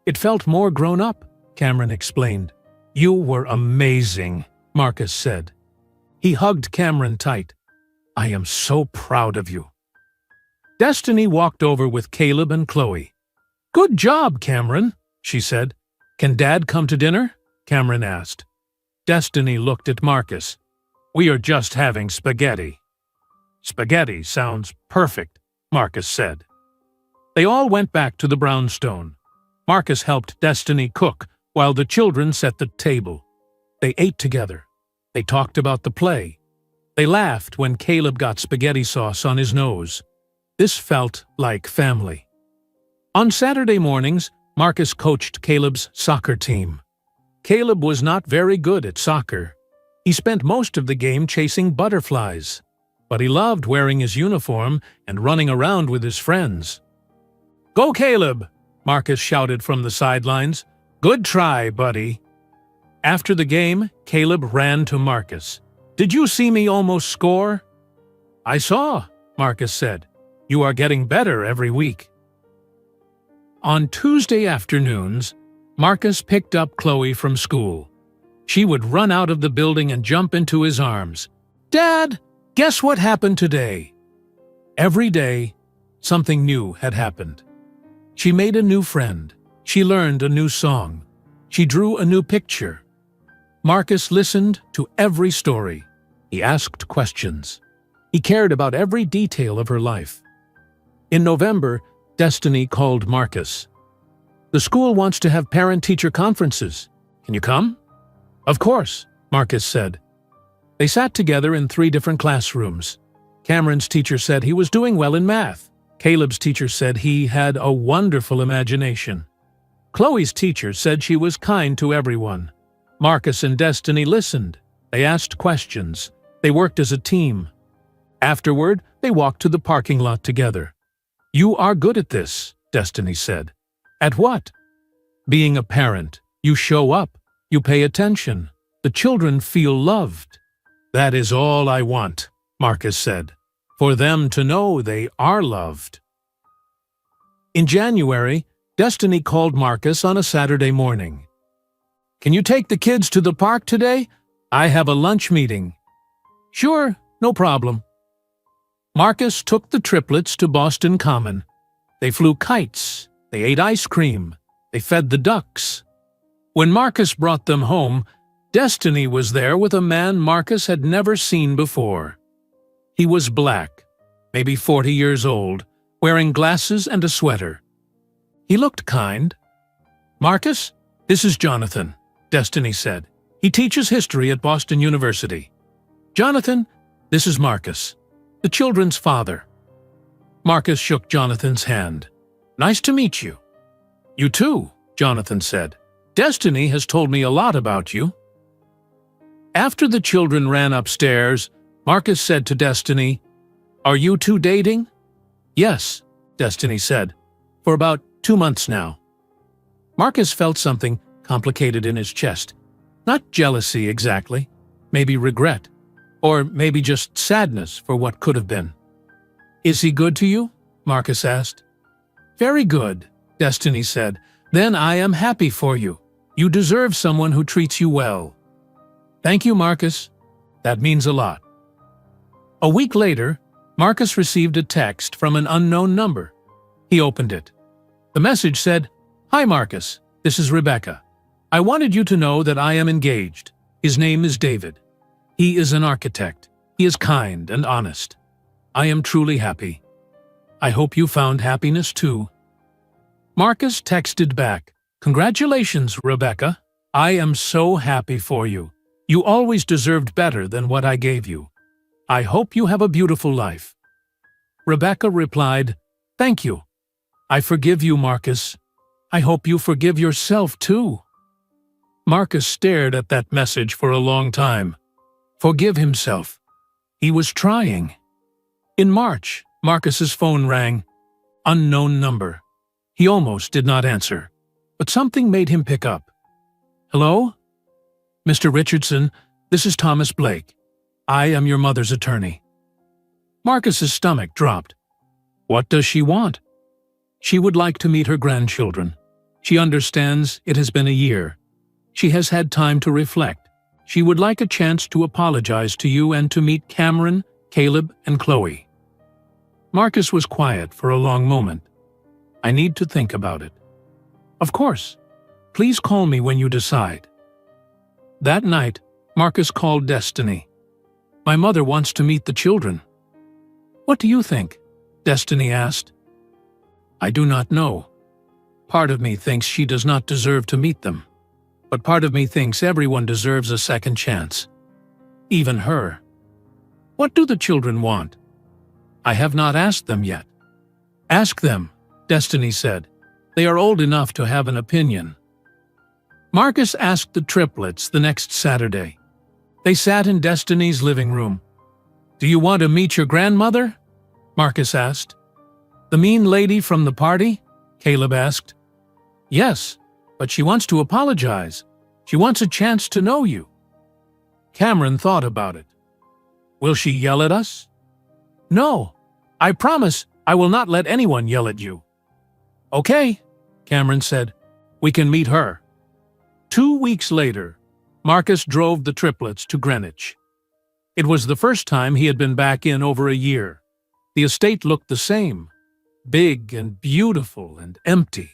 Speaker 1: "It felt more grown up," Cameron explained. "You were amazing," Marcus said. He hugged Cameron tight. "I am so proud of you." Destiny walked over with Caleb and Chloe. "Good job, Cameron," she said. "Can Dad come to dinner?" Cameron asked. Destiny looked at Marcus. "We are just having spaghetti." "Spaghetti sounds perfect," Marcus said. They all went back to the brownstone. Marcus helped Destiny cook while the children set the table. They ate together. They talked about the play. They laughed when Caleb got spaghetti sauce on his nose. This felt like family. On Saturday mornings, Marcus coached Caleb's soccer team. Caleb was not very good at soccer. He spent most of the game chasing butterflies, but he loved wearing his uniform and running around with his friends. "Go, Caleb!" Marcus shouted from the sidelines. "Good try, buddy." After the game, Caleb ran to Marcus. "Did you see me almost score?" "I saw," Marcus said. "You are getting better every week." On Tuesday afternoons, Marcus picked up Chloe from school. She would run out of the building and jump into his arms. "Dad, guess what happened today?" Every day, something new had happened. She made a new friend. She learned a new song. She drew a new picture. Marcus listened to every story. He asked questions. He cared about every detail of her life. In November, Destiny called Marcus. "The school wants to have parent-teacher conferences. Can you come?" "Of course," Marcus said. They sat together in 3 different classrooms. Cameron's teacher said he was doing well in math. Caleb's teacher said he had a wonderful imagination. Chloe's teacher said she was kind to everyone. Marcus and Destiny listened. They asked questions. They worked as a team. Afterward, they walked to the parking lot together. "You are good at this," Destiny said. "At what?" "Being a parent. You show up. You pay attention. The children feel loved." "That is all I want," Marcus said. "For them to know they are loved." In January, Destiny called Marcus on a Saturday morning. "Can you take the kids to the park today? I have a lunch meeting." "Sure, no problem." Marcus took the triplets to Boston Common. They flew kites. They ate ice cream. They fed the ducks. When Marcus brought them home, Destiny was there with a man Marcus had never seen before. He was black, maybe 40 years old, wearing glasses and a sweater. He looked kind. "Marcus, this is Jonathan," Destiny said. "He teaches history at Boston University." "Jonathan, this is Marcus, the children's father." Marcus shook Jonathan's hand. "Nice to meet you." "You too," Jonathan said. "Destiny has told me a lot about you." After the children ran upstairs, Marcus said to Destiny, "Are you two dating?" "Yes," Destiny said, "for about 2 months now." Marcus felt something complicated in his chest. Not jealousy exactly, maybe regret, or maybe just sadness for what could have been. "Is he good to you?" Marcus asked. "Very good," Destiny said. "Then I am happy for you. You deserve someone who treats you well." "Thank you, Marcus. That means a lot." A week later, Marcus received a text from an unknown number. He opened it. The message said, "Hi, Marcus. This is Rebecca. I wanted you to know that I am engaged. His name is David. He is an architect. He is kind and honest. I am truly happy. I hope you found happiness too." Marcus texted back, "Congratulations, Rebecca. I am so happy for you. You always deserved better than what I gave you. I hope you have a beautiful life." Rebecca replied, "Thank you. I forgive you, Marcus. I hope you forgive yourself too." Marcus stared at that message for a long time. Forgive himself. He was trying. In March, Marcus's phone rang. Unknown number. He almost did not answer, but something made him pick up. "Hello? Mr. Richardson, this is Thomas Blake. I am your mother's attorney." Marcus's stomach dropped. What does she want? She would like to meet her grandchildren. She understands it has been a year. She has had time to reflect. She would like a chance to apologize to you and to meet Cameron, Caleb, and Chloe. Marcus was quiet for a long moment. "I need to think about it." "Of course. Please call me when you decide." That night, Marcus called Destiny. "My mother wants to meet the children." "What do you think?" Destiny asked. I do not know. Part of me thinks she does not deserve to meet them, but part of me thinks everyone deserves a second chance. Even her. What do the children want? I have not asked them yet. Ask them, Destiny said. They are old enough to have an opinion. Marcus asked the triplets the next Saturday. They sat in Destiny's living room. Do you want to meet your grandmother? Marcus asked. The mean lady from the party? Caleb asked. Yes, but she wants to apologize. She wants a chance to know you. Cameron thought about it. Will she yell at us? No, I promise I will not let anyone yell at you. Okay, Cameron said. We can meet her. 2 weeks later, Marcus drove the triplets to Greenwich. It was the first time he had been back in over a year. The estate looked the same, big and beautiful and empty.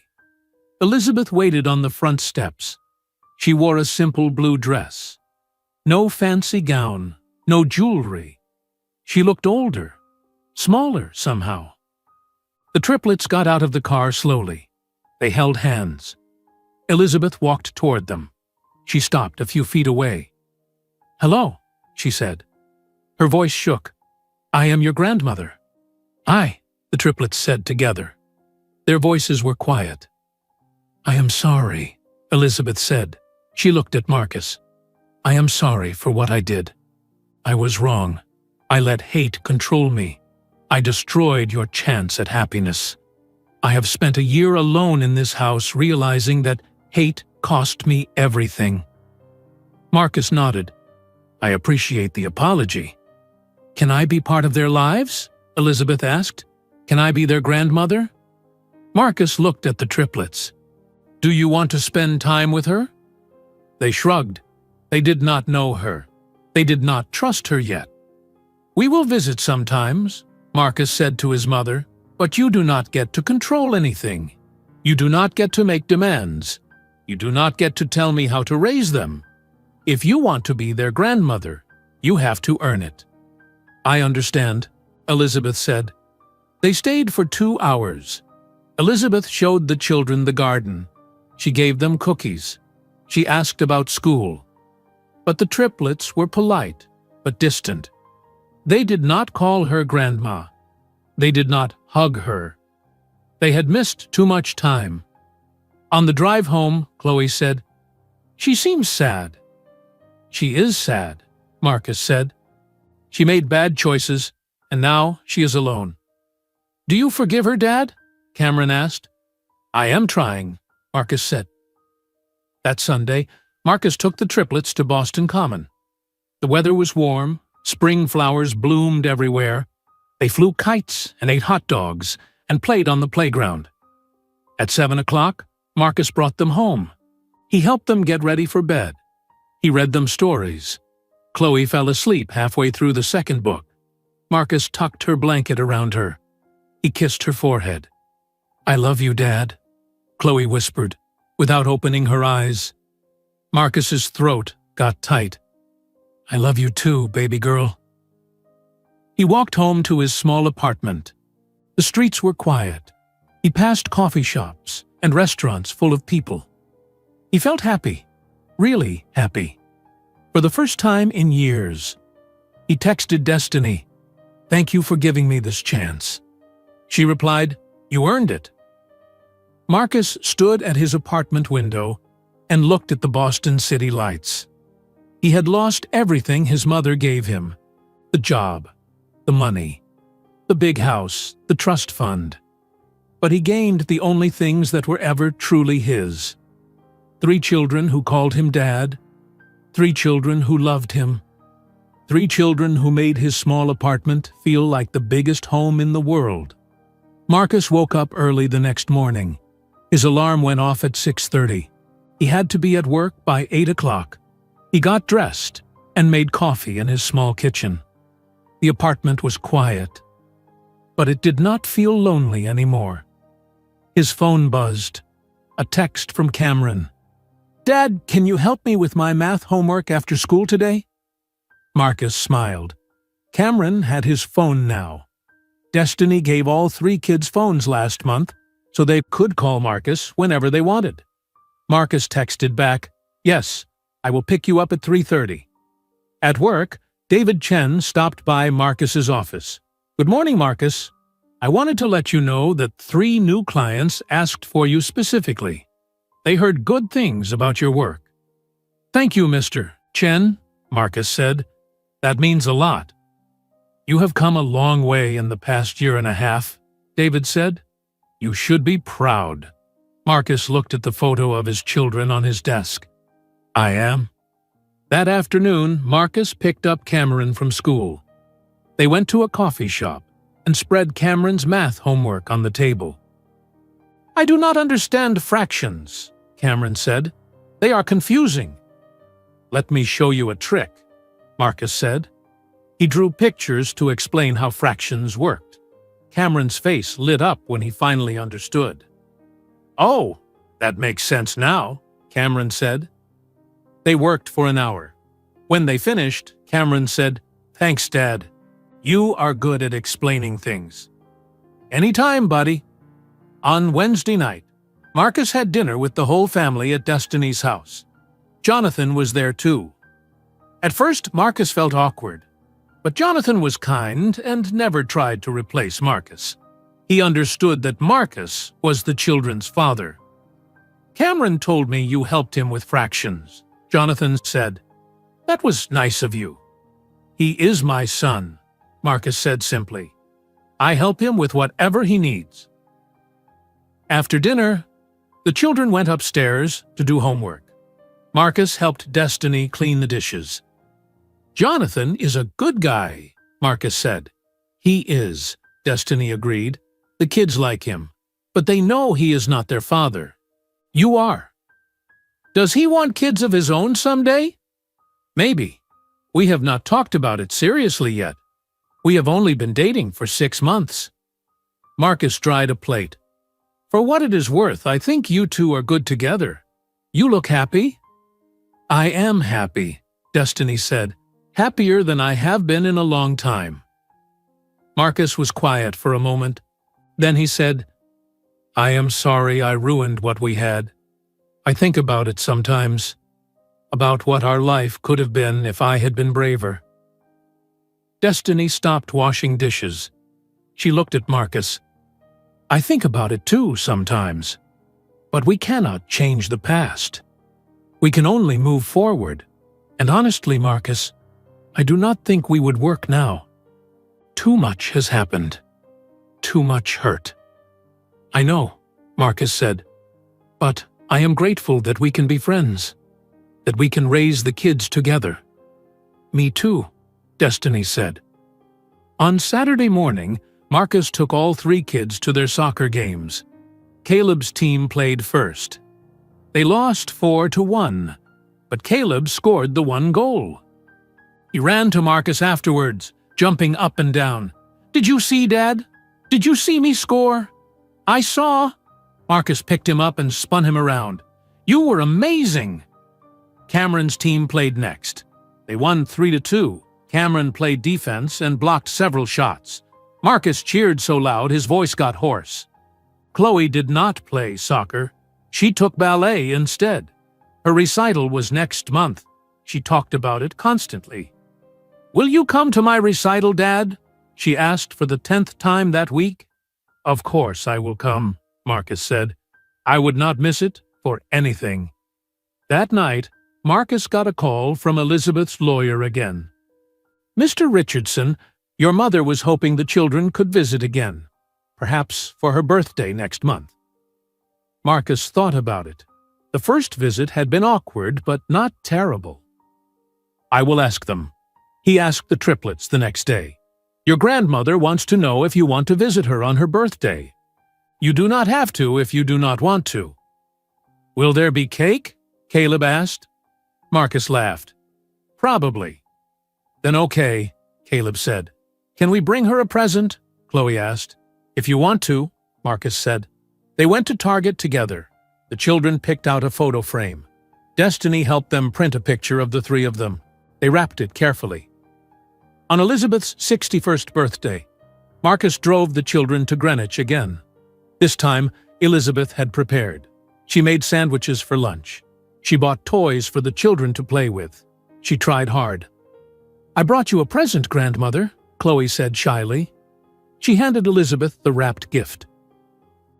Speaker 1: Elizabeth waited on the front steps. She wore a simple blue dress. No fancy gown, no jewelry. She looked older, smaller somehow. The triplets got out of the car slowly. They held hands. Elizabeth walked toward them. She stopped a few feet away. Hello, she said. Her voice shook. I am your grandmother. I, the triplets said together. Their voices were quiet. I am sorry, Elizabeth said. She looked at Marcus. I am sorry for what I did. I was wrong. I let hate control me. I destroyed your chance at happiness. I have spent a year alone in this house realizing that hate cost me everything. Marcus nodded. I appreciate the apology. Can I be part of their lives? Elizabeth asked. Can I be their grandmother? Marcus looked at the triplets. Do you want to spend time with her? They shrugged. They did not know her. They did not trust her yet. We will visit sometimes, Marcus said to his mother, but you do not get to control anything. You do not get to make demands. You do not get to tell me how to raise them. If you want to be their grandmother, you have to earn it. I understand, Elizabeth said. They stayed for 2 hours. Elizabeth showed the children the garden. She gave them cookies. She asked about school. But the triplets were polite, but distant. They did not call her grandma. They did not hug her. They had missed too much time. On the drive home, Chloe said, She seems sad. She is sad, Marcus said. She made bad choices, and now she is alone. Do you forgive her, Dad? Cameron asked. I am trying, Marcus said. That Sunday, Marcus took the triplets to Boston Common. The weather was warm, spring flowers bloomed everywhere. They flew kites and ate hot dogs and played on the playground. At 7 o'clock, Marcus brought them home. He helped them get ready for bed. He read them stories. Chloe fell asleep halfway through the second book. Marcus tucked her blanket around her. He kissed her forehead. I love you, Dad, Chloe whispered, without opening her eyes. Marcus's throat got tight. I love you too, baby girl. He walked home to his small apartment. The streets were quiet. He passed coffee shops and restaurants full of people. He felt happy, really happy. For the first time in years, he texted Destiny, Thank you for giving me this chance. She replied, You earned it. Marcus stood at his apartment window and looked at the Boston city lights. He had lost everything his mother gave him, the job, the money, the big house, the trust fund. But he gained the only things that were ever truly his. 3 children who called him Dad, 3 children who loved him, 3 children who made his small apartment feel like the biggest home in the world. Marcus woke up early the next morning. His alarm went off at 6:30. He had to be at work by 8 o'clock. He got dressed and made coffee in his small kitchen. The apartment was quiet, but it did not feel lonely anymore. His phone buzzed. A text from Cameron. Dad, can you help me with my math homework after school today? Marcus smiled. Cameron had his phone now. Destiny gave all 3 kids phones last month, so they could call Marcus whenever they wanted. Marcus texted back, "Yes, I will pick you up at 3:30. At work, David Chen stopped by Marcus's office. "Good morning, Marcus. I wanted to let you know that 3 new clients asked for you specifically. They heard good things about your work." "Thank you, Mr. Chen," Marcus said. "That means a lot." "You have come a long way in the past year and a half," David said. "You should be proud." Marcus looked at the photo of his children on his desk. "I am." That afternoon, Marcus picked up Cameron from school. They went to a coffee shop and spread Cameron's math homework on the table. "I do not understand fractions," Cameron said. "They are confusing." "Let me show you a trick," Marcus said. He drew pictures to explain how fractions worked. Cameron's face lit up when he finally understood. "Oh, that makes sense now," Cameron said. They worked for an hour. When they finished, Cameron said, "Thanks, Dad. You are good at explaining things." "Anytime, buddy." On Wednesday night, Marcus had dinner with the whole family at Destiny's house. Jonathan was there too. At first, Marcus felt awkward, but Jonathan was kind and never tried to replace Marcus. He understood that Marcus was the children's father. "Cameron told me you helped him with fractions," Jonathan said. "That was nice of you." "He is my son," Marcus said simply. "I help him with whatever he needs." After dinner, the children went upstairs to do homework. Marcus helped Destiny clean the dishes. "Jonathan is a good guy," Marcus said. "He is," Destiny agreed. "The kids like him, but they know he is not their father. You are." "Does he want kids of his own someday?" "Maybe. We have not talked about it seriously yet. We have only been dating for 6 months." Marcus dried a plate. "For what it is worth, I think you two are good together. You look happy." "I am happy," Destiny said. "Happier than I have been in a long time." Marcus was quiet for a moment. Then he said, "I am sorry I ruined what we had. I think about it sometimes, about what our life could have been if I had been braver." Destiny stopped washing dishes. She looked at Marcus. "I think about it too sometimes. But we cannot change the past. We can only move forward. And honestly, Marcus, I do not think we would work now. Too much has happened. Too much hurt." "I know," Marcus said. "But I am grateful that we can be friends, that we can raise the kids together." "Me too," Destiny said. On Saturday morning, Marcus took all 3 kids to their soccer games. Caleb's team played first. They lost 4-1, but Caleb scored the 1 goal. He ran to Marcus afterwards, jumping up and down. "Did you see, Dad? Did you see me score?" "I saw." Marcus picked him up and spun him around. "You were amazing." Cameron's team played next. They won 3-2. Cameron played defense and blocked several shots. Marcus cheered so loud his voice got hoarse. Chloe did not play soccer. She took ballet instead. Her recital was next month. She talked about it constantly. "Will you come to my recital, Dad?" she asked for the 10th time that week. "Of course I will come," Marcus said. "I would not miss it for anything." That night, Marcus got a call from Elizabeth's lawyer again. "Mr. Richardson, your mother was hoping the children could visit again, perhaps for her birthday next month." Marcus thought about it. The first visit had been awkward, but not terrible. "I will ask them." He asked the triplets the next day. "Your grandmother wants to know if you want to visit her on her birthday. You do not have to if you do not want to." "Will there be cake?" Caleb asked. Marcus laughed. "Probably." "Then okay," Caleb said. "Can we bring her a present?" Chloe asked. "If you want to," Marcus said. They went to Target together. The children picked out a photo frame. Destiny helped them print a picture of the 3 of them. They wrapped it carefully. On Elizabeth's 61st birthday, Marcus drove the children to Greenwich again. This time, Elizabeth had prepared. She made sandwiches for lunch. She bought toys for the children to play with. She tried hard. "I brought you a present, Grandmother," Chloe said shyly. She handed Elizabeth the wrapped gift.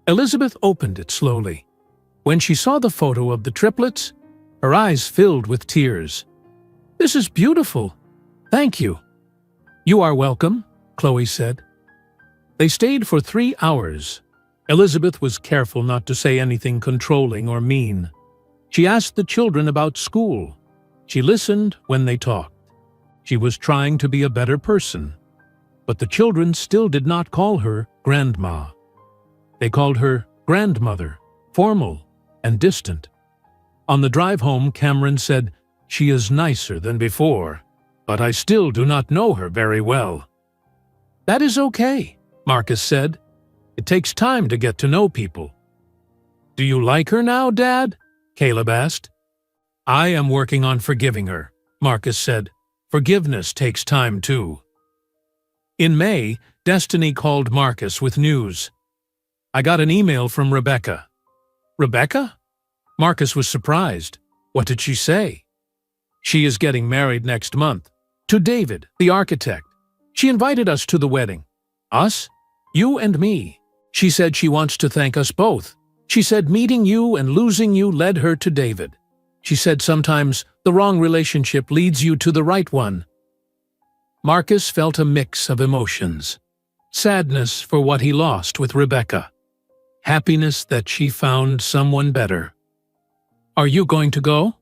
Speaker 1: Elizabeth opened it slowly. When she saw the photo of the triplets, her eyes filled with tears. "This is beautiful. Thank you." "You are welcome," Chloe said. They stayed for 3 hours. Elizabeth was careful not to say anything controlling or mean. She asked the children about school. She listened when they talked. She was trying to be a better person. But the children still did not call her Grandma. They called her Grandmother, formal and distant. On the drive home, Cameron said, "She is nicer than before, but I still do not know her very well." "That is okay," Marcus said. "It takes time to get to know people." "Do you like her now, Dad?" Caleb asked. "I am working on forgiving her," Marcus said. "Forgiveness takes time, too." In May, Destiny called Marcus with news. "I got an email from Rebecca." "Rebecca?" Marcus was surprised. What did she say? "She is getting married next month. To David, the architect. She invited us to the wedding. Us? You and me. She said she wants to thank us both. She said meeting you and losing you led her to David. She said sometimes the wrong relationship leads you to the right one." Marcus felt a mix of emotions. Sadness for what he lost with Rebecca. Happiness that she found someone better. "Are you going to go?"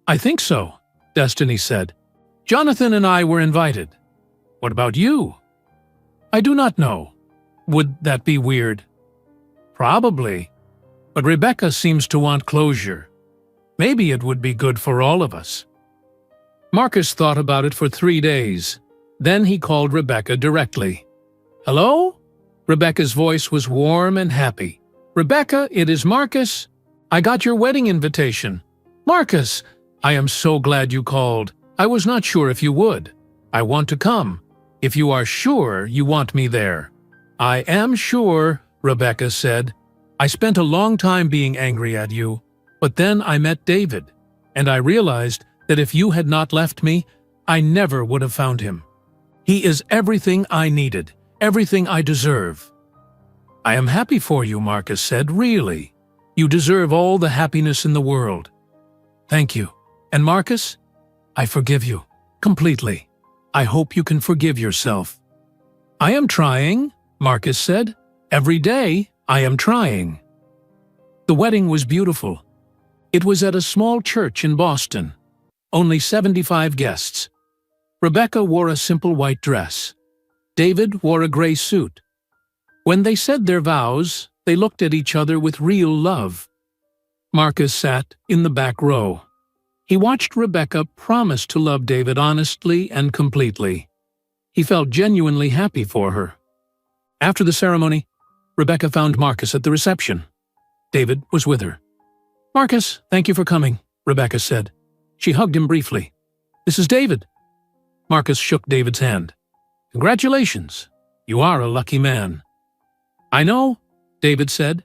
Speaker 1: "I think so," Destiny said. "Jonathan and I were invited." "What about you?" "I do not know. Would that be weird?" "Probably. But Rebecca seems to want closure. Maybe it would be good for all of us." Marcus thought about it for 3 days. Then he called Rebecca directly. "Hello?" Rebecca's voice was warm and happy. "Rebecca, it is Marcus. I got your wedding invitation." "Marcus, I am so glad you called. I was not sure if you would. I want to come. If you are sure you want me there." "I am sure," Rebecca said. "I spent a long time being angry at you, but then I met David, and I realized that if you had not left me, I never would have found him. He is everything I needed, everything I deserve." "I am happy for you," Marcus said, "really. You deserve all the happiness in the world." "Thank you. And Marcus, I forgive you, completely. I hope you can forgive yourself." "I am trying," Marcus said. "Every day, I am trying." The wedding was beautiful. It was at a small church in Boston. Only 75 guests. Rebecca wore a simple white dress. David wore a gray suit. When they said their vows, they looked at each other with real love. Marcus sat in the back row. He watched Rebecca promise to love David honestly and completely. He felt genuinely happy for her. After the ceremony, Rebecca found Marcus at the reception. David was with her. "Marcus, thank you for coming," Rebecca said. She hugged him briefly. "This is David." Marcus shook David's hand. "Congratulations. You are a lucky man." "I know," David said.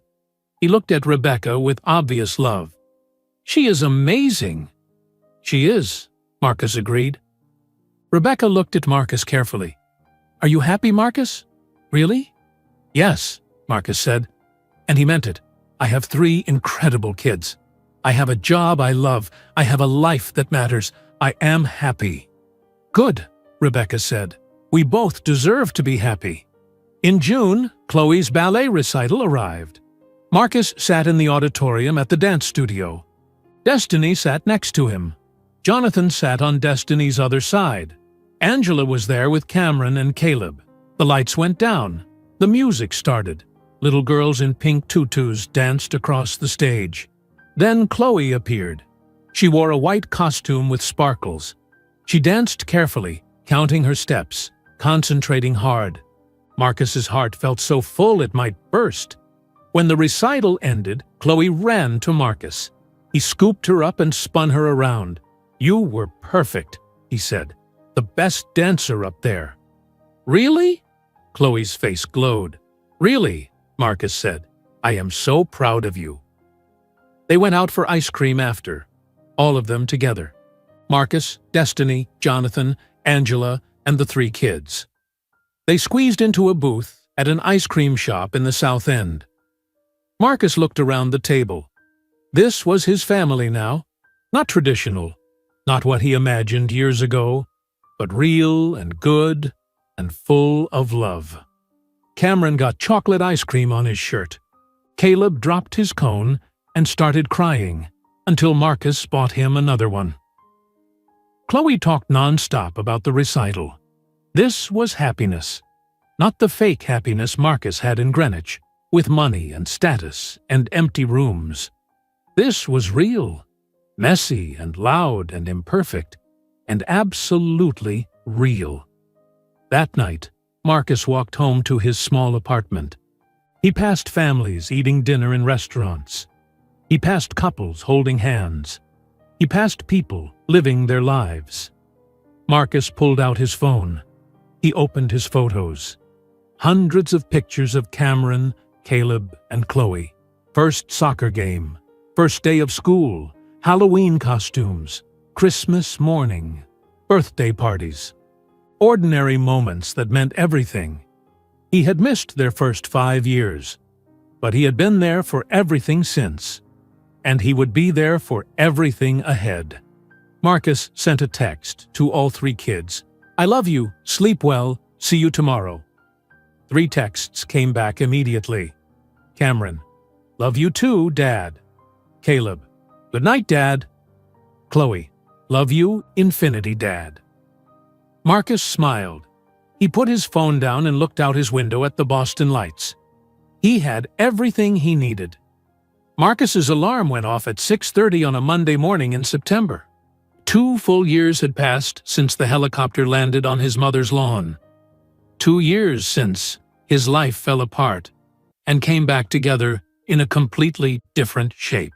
Speaker 1: He looked at Rebecca with obvious love. "She is amazing." "She is," Marcus agreed. Rebecca looked at Marcus carefully. "Are you happy, Marcus? Really?" "Yes," Marcus said. And he meant it. "I have 3 incredible kids. I have a job I love. I have a life that matters. I am happy." "Good," Rebecca said. "We both deserve to be happy." In June, Chloe's ballet recital arrived. Marcus sat in the auditorium at the dance studio. Destiny sat next to him. Jonathan sat on Destiny's other side. Angela was there with Cameron and Caleb. The lights went down. The music started. Little girls in pink tutus danced across the stage. Then Chloe appeared. She wore a white costume with sparkles. She danced carefully, counting her steps, concentrating hard. Marcus's heart felt so full it might burst. When the recital ended, Chloe ran to Marcus. He scooped her up and spun her around. "You were perfect," he said. "The best dancer up there." "Really?" Chloe's face glowed. "Really," Marcus said. I am so proud of you." They went out for ice cream after, all of them together. Marcus, Destiny, Jonathan, Angela, and the 3 kids. They squeezed into a booth at an ice cream shop in the South End. Marcus looked around the table. This was his family now. Not traditional, not what he imagined years ago, but real and good and full of love. Cameron got chocolate ice cream on his shirt. Caleb dropped his cone and started crying until Marcus bought him another one. Chloe talked nonstop about the recital. This was happiness, not the fake happiness Marcus had in Greenwich, with money and status and empty rooms. This was real, messy and loud and imperfect, and absolutely real. That night, Marcus walked home to his small apartment. He passed families eating dinner in restaurants. He passed couples holding hands. He passed people living their lives. Marcus pulled out his phone. He opened his photos. Hundreds of pictures of Cameron, Caleb, and Chloe. First soccer game, first day of school, Halloween costumes, Christmas morning, birthday parties. Ordinary moments that meant everything. He had missed their first 5 years, but he had been there for everything since, and he would be there for everything ahead. Marcus sent a text to all 3 kids. "I love you, sleep well, see you tomorrow." 3 texts came back immediately. Cameron, "Love you too, Dad." Caleb, "Good night, Dad." Chloe, "Love you, infinity, Dad." Marcus smiled. He put his phone down and looked out his window at the Boston lights. He had everything he needed. Marcus's alarm went off at 6:30 on a Monday morning in September. 2 full years had passed since the helicopter landed on his mother's lawn. 2 years since his life fell apart and came back together in a completely different shape.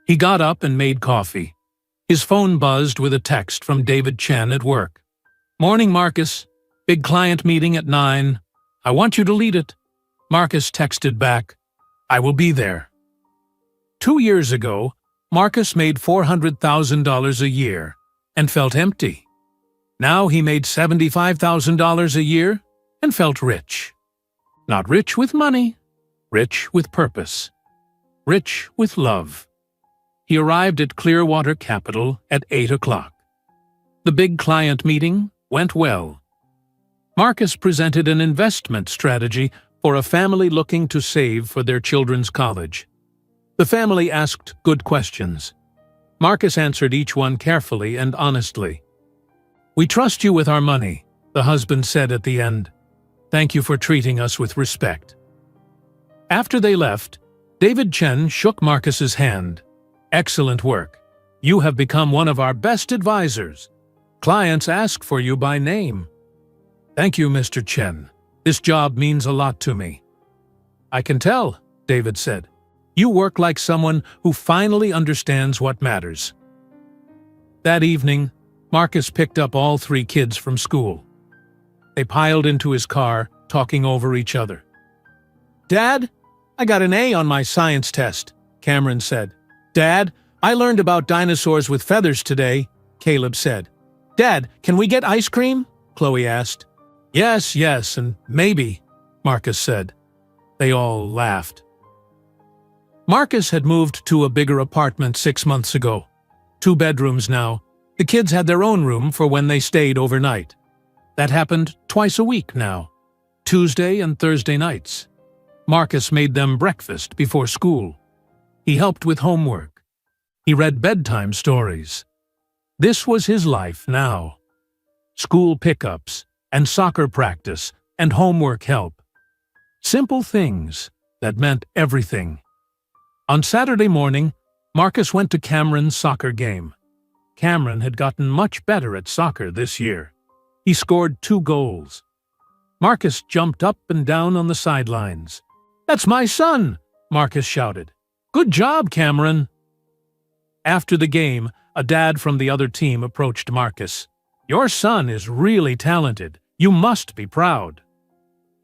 Speaker 1: He got up and made coffee. His phone buzzed with a text from David Chen at work. "Morning, Marcus. Big client meeting at 9. I want you to lead it." Marcus texted back, "I will be there." 2 years ago, Marcus made $400,000 a year and felt empty. Now he made $75,000 a year and felt rich. Not rich with money, rich with purpose, rich with love. He arrived at Clearwater Capital at 8 o'clock. The big client meeting went well. Marcus presented an investment strategy for a family looking to save for their children's college. The family asked good questions. Marcus answered each one carefully and honestly. "We trust you with our money," the husband said at the end. "Thank you for treating us with respect." After they left, David Chen shook Marcus's hand. "Excellent work. You have become one of our best advisors. Clients ask for you by name." "Thank you, Mr. Chen. This job means a lot to me." "I can tell," David said. "You work like someone who finally understands what matters." That evening, Marcus picked up all 3 kids from school. They piled into his car, talking over each other. "Dad, I got an A on my science test," Cameron said. "Dad, I learned about dinosaurs with feathers today," Caleb said. "Dad, can we get ice cream?" Chloe asked. Yes, and maybe," Marcus said. They all laughed. Marcus had moved to a bigger apartment 6 months ago. 2 bedrooms now. The kids had their own room for when they stayed overnight. That happened twice a week now, Tuesday and Thursday nights. Marcus made them breakfast before school. He helped with homework. He read bedtime stories. This was his life now. School pickups, and soccer practice, and homework help. Simple things that meant everything. On Saturday morning, Marcus went to Cameron's soccer game. Cameron had gotten much better at soccer this year. He scored 2 goals. Marcus jumped up and down on the sidelines. "That's my son!" Marcus shouted. "Good job, Cameron!" After the game, a dad from the other team approached Marcus. "Your son is really talented. You must be proud."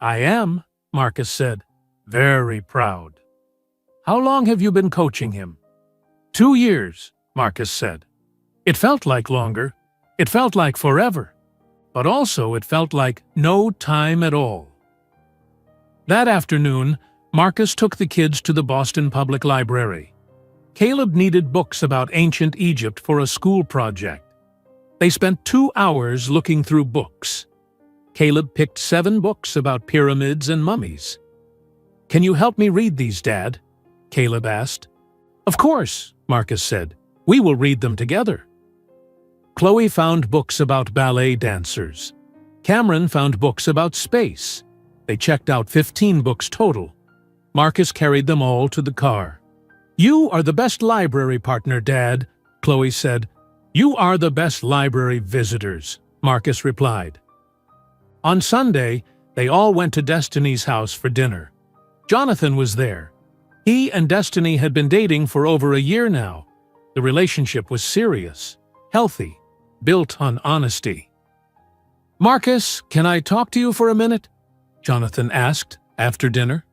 Speaker 1: "I am," Marcus said. "Very proud." How long have you been coaching him? 2 years, Marcus said. It felt like longer. It felt like forever. But also it felt like no time at all. That afternoon, Marcus took the kids to the Boston Public Library. Caleb needed books about ancient Egypt for a school project. They spent 2 hours looking through books. Caleb picked 7 books about pyramids and mummies. "Can you help me read these, Dad?" Caleb asked. "Of course," Marcus said. "We will read them together." Chloe found books about ballet dancers. Cameron found books about space. They checked out 15 books total. Marcus carried them all to the car. "You are the best library partner, Dad," Chloe said. "You are the best library visitors," Marcus replied. On Sunday, they all went to Destiny's house for dinner. Jonathan was there. He and Destiny had been dating for over a year now. The relationship was serious, healthy, built on honesty. "Marcus, can I talk to you for a minute?" Jonathan asked after dinner.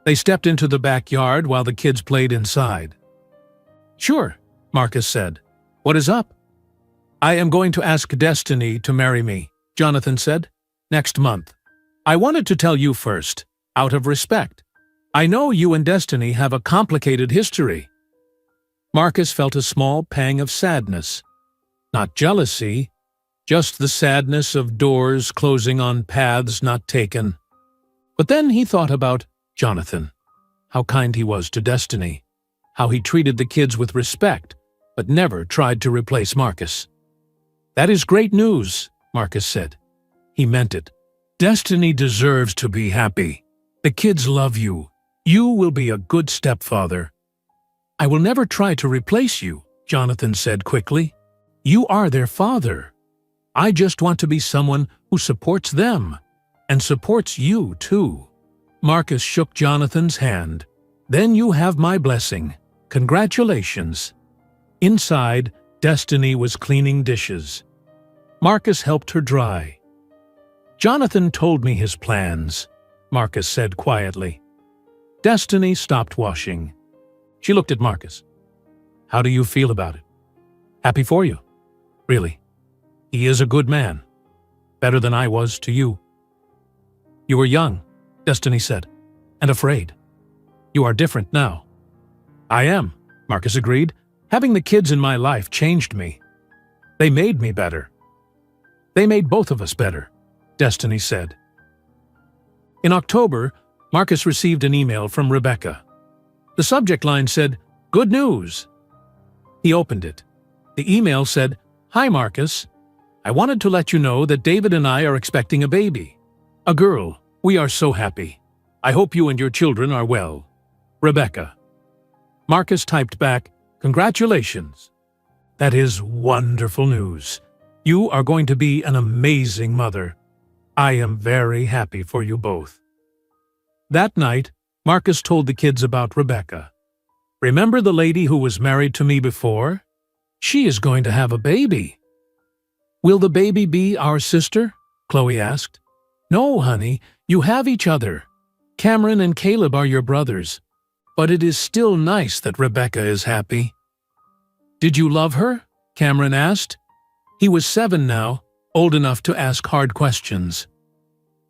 Speaker 1: They stepped into the backyard while the kids played inside. "Sure," Marcus said. "What is up?" "I am going to ask Destiny to marry me," Jonathan said. "Next month. I wanted to tell you first, out of respect. I know you and Destiny have a complicated history." Marcus felt a small pang of sadness. Not jealousy, just the sadness of doors closing on paths not taken. But then he thought about Jonathan, how kind he was to Destiny, how he treated the kids with respect, but never tried to replace Marcus. "That is great news," Marcus said. He meant it. "Destiny deserves to be happy. The kids love you. You will be a good stepfather." "I will never try to replace you," Jonathan said quickly. "You are their father. I just want to be someone who supports them, and supports you too." Marcus shook Jonathan's hand. "Then you have my blessing. Congratulations." Inside, Destiny was cleaning dishes. Marcus helped her dry. "Jonathan told me his plans," Marcus said quietly. Destiny stopped washing. She looked at Marcus. "How do you feel about it?" "Happy for you. Really. He is a good man. Better than I was to you." "You were young," Destiny said, "and afraid. You are different now." "I am," Marcus agreed. "Having the kids in my life changed me. They made me better." "They made both of us better," Destiny said. In October, Marcus received an email from Rebecca. The subject line said, "Good news." He opened it. The email said, "Hi, Marcus. I wanted to let you know that David and I are expecting a baby. A girl. We are so happy. I hope you and your children are well. Rebecca." Marcus typed back, "Congratulations. That is wonderful news. You are going to be an amazing mother. I am very happy for you both." That night, Marcus told the kids about Rebecca. "Remember the lady who was married to me before? She is going to have a baby." "Will the baby be our sister?" Chloe asked. "No, honey, you have each other. Cameron and Caleb are your brothers. But it is still nice that Rebecca is happy." "Did you love her?" Cameron asked. He was 7 now, old enough to ask hard questions.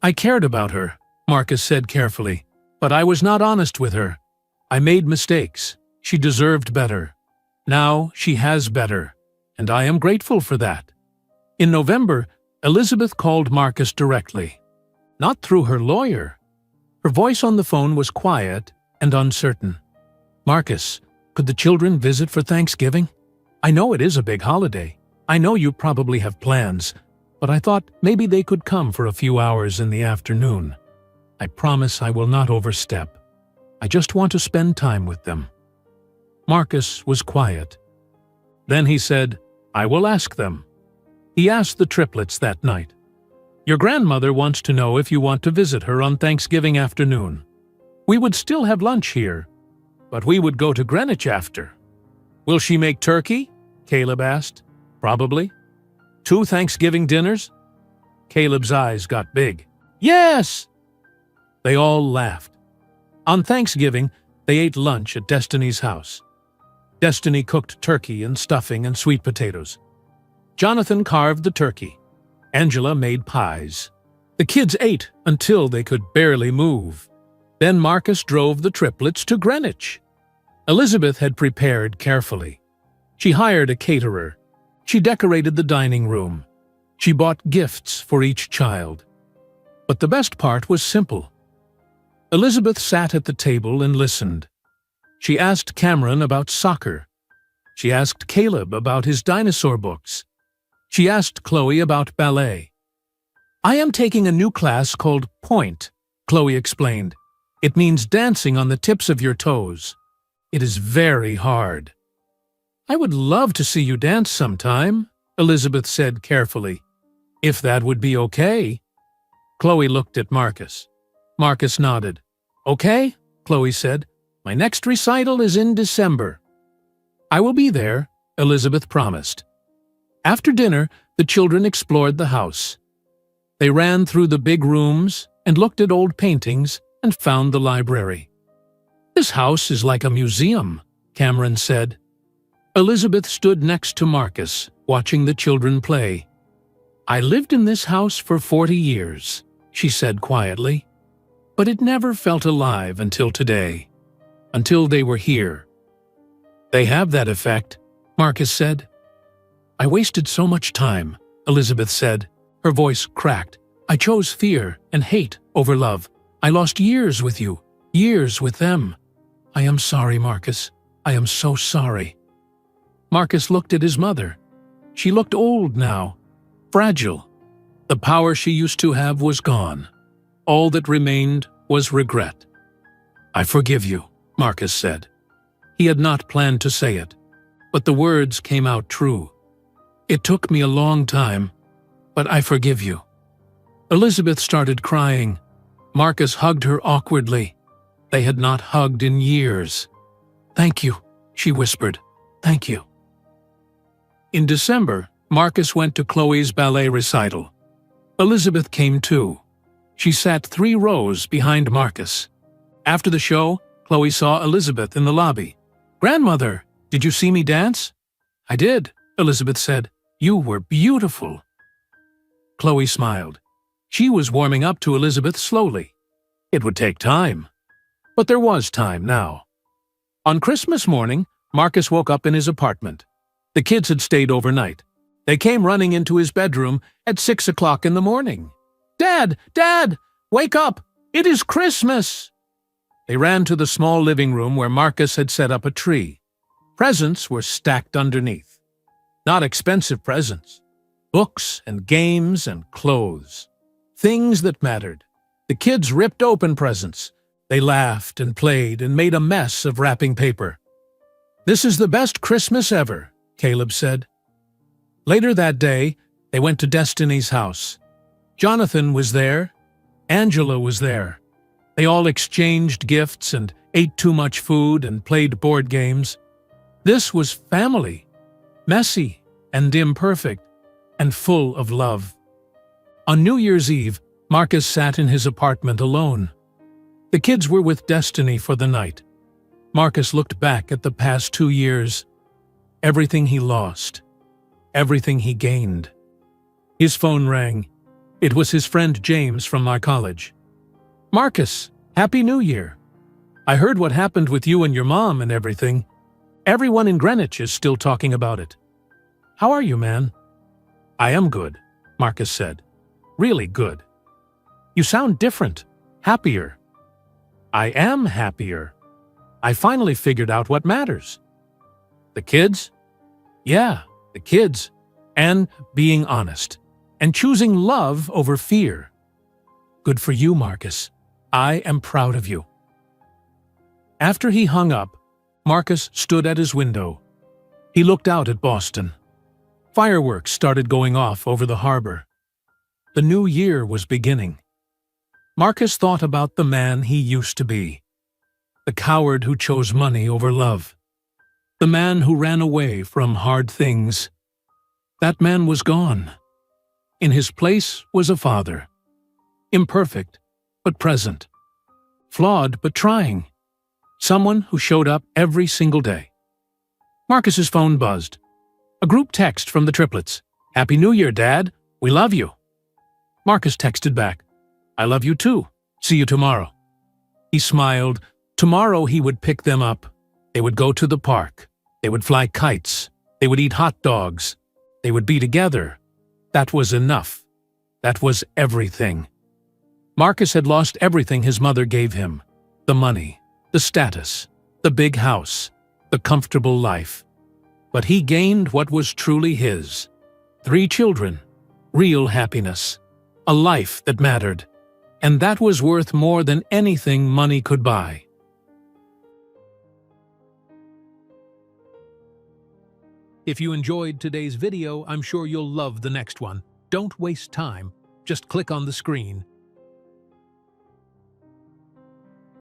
Speaker 1: "I cared about her," Marcus said carefully, "but I was not honest with her. I made mistakes. She deserved better. Now she has better, and I am grateful for that." In November, Elizabeth called Marcus directly. Not through her lawyer. Her voice on the phone was quiet and uncertain. "Marcus, could the children visit for Thanksgiving? I know it is a big holiday. I know you probably have plans, but I thought maybe they could come for a few hours in the afternoon. I promise I will not overstep. I just want to spend time with them." Marcus was quiet. Then he said, "I will ask them." He asked the triplets that night. "Your grandmother wants to know if you want to visit her on Thanksgiving afternoon. We would still have lunch here, but we would go to Greenwich after." "Will she make turkey?" Caleb asked. "Probably." "2 Thanksgiving dinners?" Caleb's eyes got big. "Yes!" They all laughed. On Thanksgiving, They ate lunch at Destiny's house. Destiny cooked turkey and stuffing and sweet potatoes. Jonathan carved the turkey. Angela made pies. The kids ate until they could barely move. Then Marcus drove the triplets to Greenwich. Elizabeth had prepared carefully. She hired a caterer. She decorated the dining room. She bought gifts for each child. But the best part was simple. Elizabeth sat at the table and listened. She asked Cameron about soccer. She asked Caleb about his dinosaur books. She asked Chloe about ballet. "I am taking a new class called Point," Chloe explained. "It means dancing on the tips of your toes. It is very hard." "I would love to see you dance sometime," Elizabeth said carefully. "If that would be okay." Chloe looked at Marcus. Marcus nodded. "Okay," Chloe said. "My next recital is in December." "I will be there," Elizabeth promised. After dinner, the children explored the house. They ran through the big rooms and looked at old paintings and found the library. "This house is like a museum," Cameron said. Elizabeth stood next to Marcus, watching the children play. "I lived in this house for 40 years, she said quietly. "But it never felt alive until today. Until they were here." "They have that effect," Marcus said. "I wasted so much time," Elizabeth said. Her voice cracked. "I chose fear and hate over love. I lost years with you, years with them. I am sorry, Marcus. I am so sorry." Marcus looked at his mother. She looked old now, fragile. The power she used to have was gone. All that remained was regret. "I forgive you," Marcus said. He had not planned to say it, but the words came out true. "It took me a long time, but I forgive you." Elizabeth started crying. Marcus hugged her awkwardly. They had not hugged in years. "Thank you," she whispered. "Thank you." In December, Marcus went to Chloe's ballet recital. Elizabeth came too. She sat 3 rows behind Marcus. After the show, Chloe saw Elizabeth in the lobby. "Grandmother, did you see me dance?" "I did," Elizabeth said. "You were beautiful." Chloe smiled. She was warming up to Elizabeth slowly. It would take time. But there was time now. On Christmas morning, Marcus woke up in his apartment. The kids had stayed overnight. They came running into his bedroom at 6 o'clock in the morning. "Dad! Dad! Wake up! It is Christmas!" They ran to the small living room where Marcus had set up a tree. Presents were stacked underneath. Not expensive presents. Books and games and clothes. Things that mattered. The kids ripped open presents. They laughed and played and made a mess of wrapping paper. "This is the best Christmas ever," Caleb said. Later that day, they went to Destiny's house. Jonathan was there. Angela was there. They all exchanged gifts and ate too much food and played board games. This was family, messy and imperfect, and full of love. On New Year's Eve, Marcus sat in his apartment alone. The kids were with Destiny for the night. Marcus looked back at the past 2 years. Everything he lost. Everything he gained. His phone rang. It was his friend James from my college. "Marcus, Happy New Year. I heard what happened with you and your mom and everything. Everyone in Greenwich is still talking about it. How are you, man?" "I am good," Marcus said. "Really good. You sound different, happier." "I am happier. I finally figured out what matters." "The kids?" "Yeah, the kids. And being honest. And choosing love over fear." "Good for you, Marcus. I am proud of you." After he hung up, Marcus stood at his window. He looked out at Boston. Fireworks started going off over the harbor. The new year was beginning. Marcus thought about the man he used to be. The coward who chose money over love. The man who ran away from hard things. That man was gone. In his place was a father. Imperfect, but present. Flawed, but trying. Someone who showed up every single day. Marcus's phone buzzed. A group text from the triplets. "Happy New Year, Dad. We love you." Marcus texted back, "I love you too. See you tomorrow." He smiled. Tomorrow he would pick them up. They would go to the park. They would fly kites. They would eat hot dogs. They would be together. That was enough. That was everything. Marcus had lost everything his mother gave him. The money, the status, the big house, the comfortable life. But he gained what was truly his. 3 children, real happiness, a life that mattered. And that was worth more than anything money could buy. If you enjoyed today's video, I'm sure you'll love the next one. Don't waste time. Just click on the screen.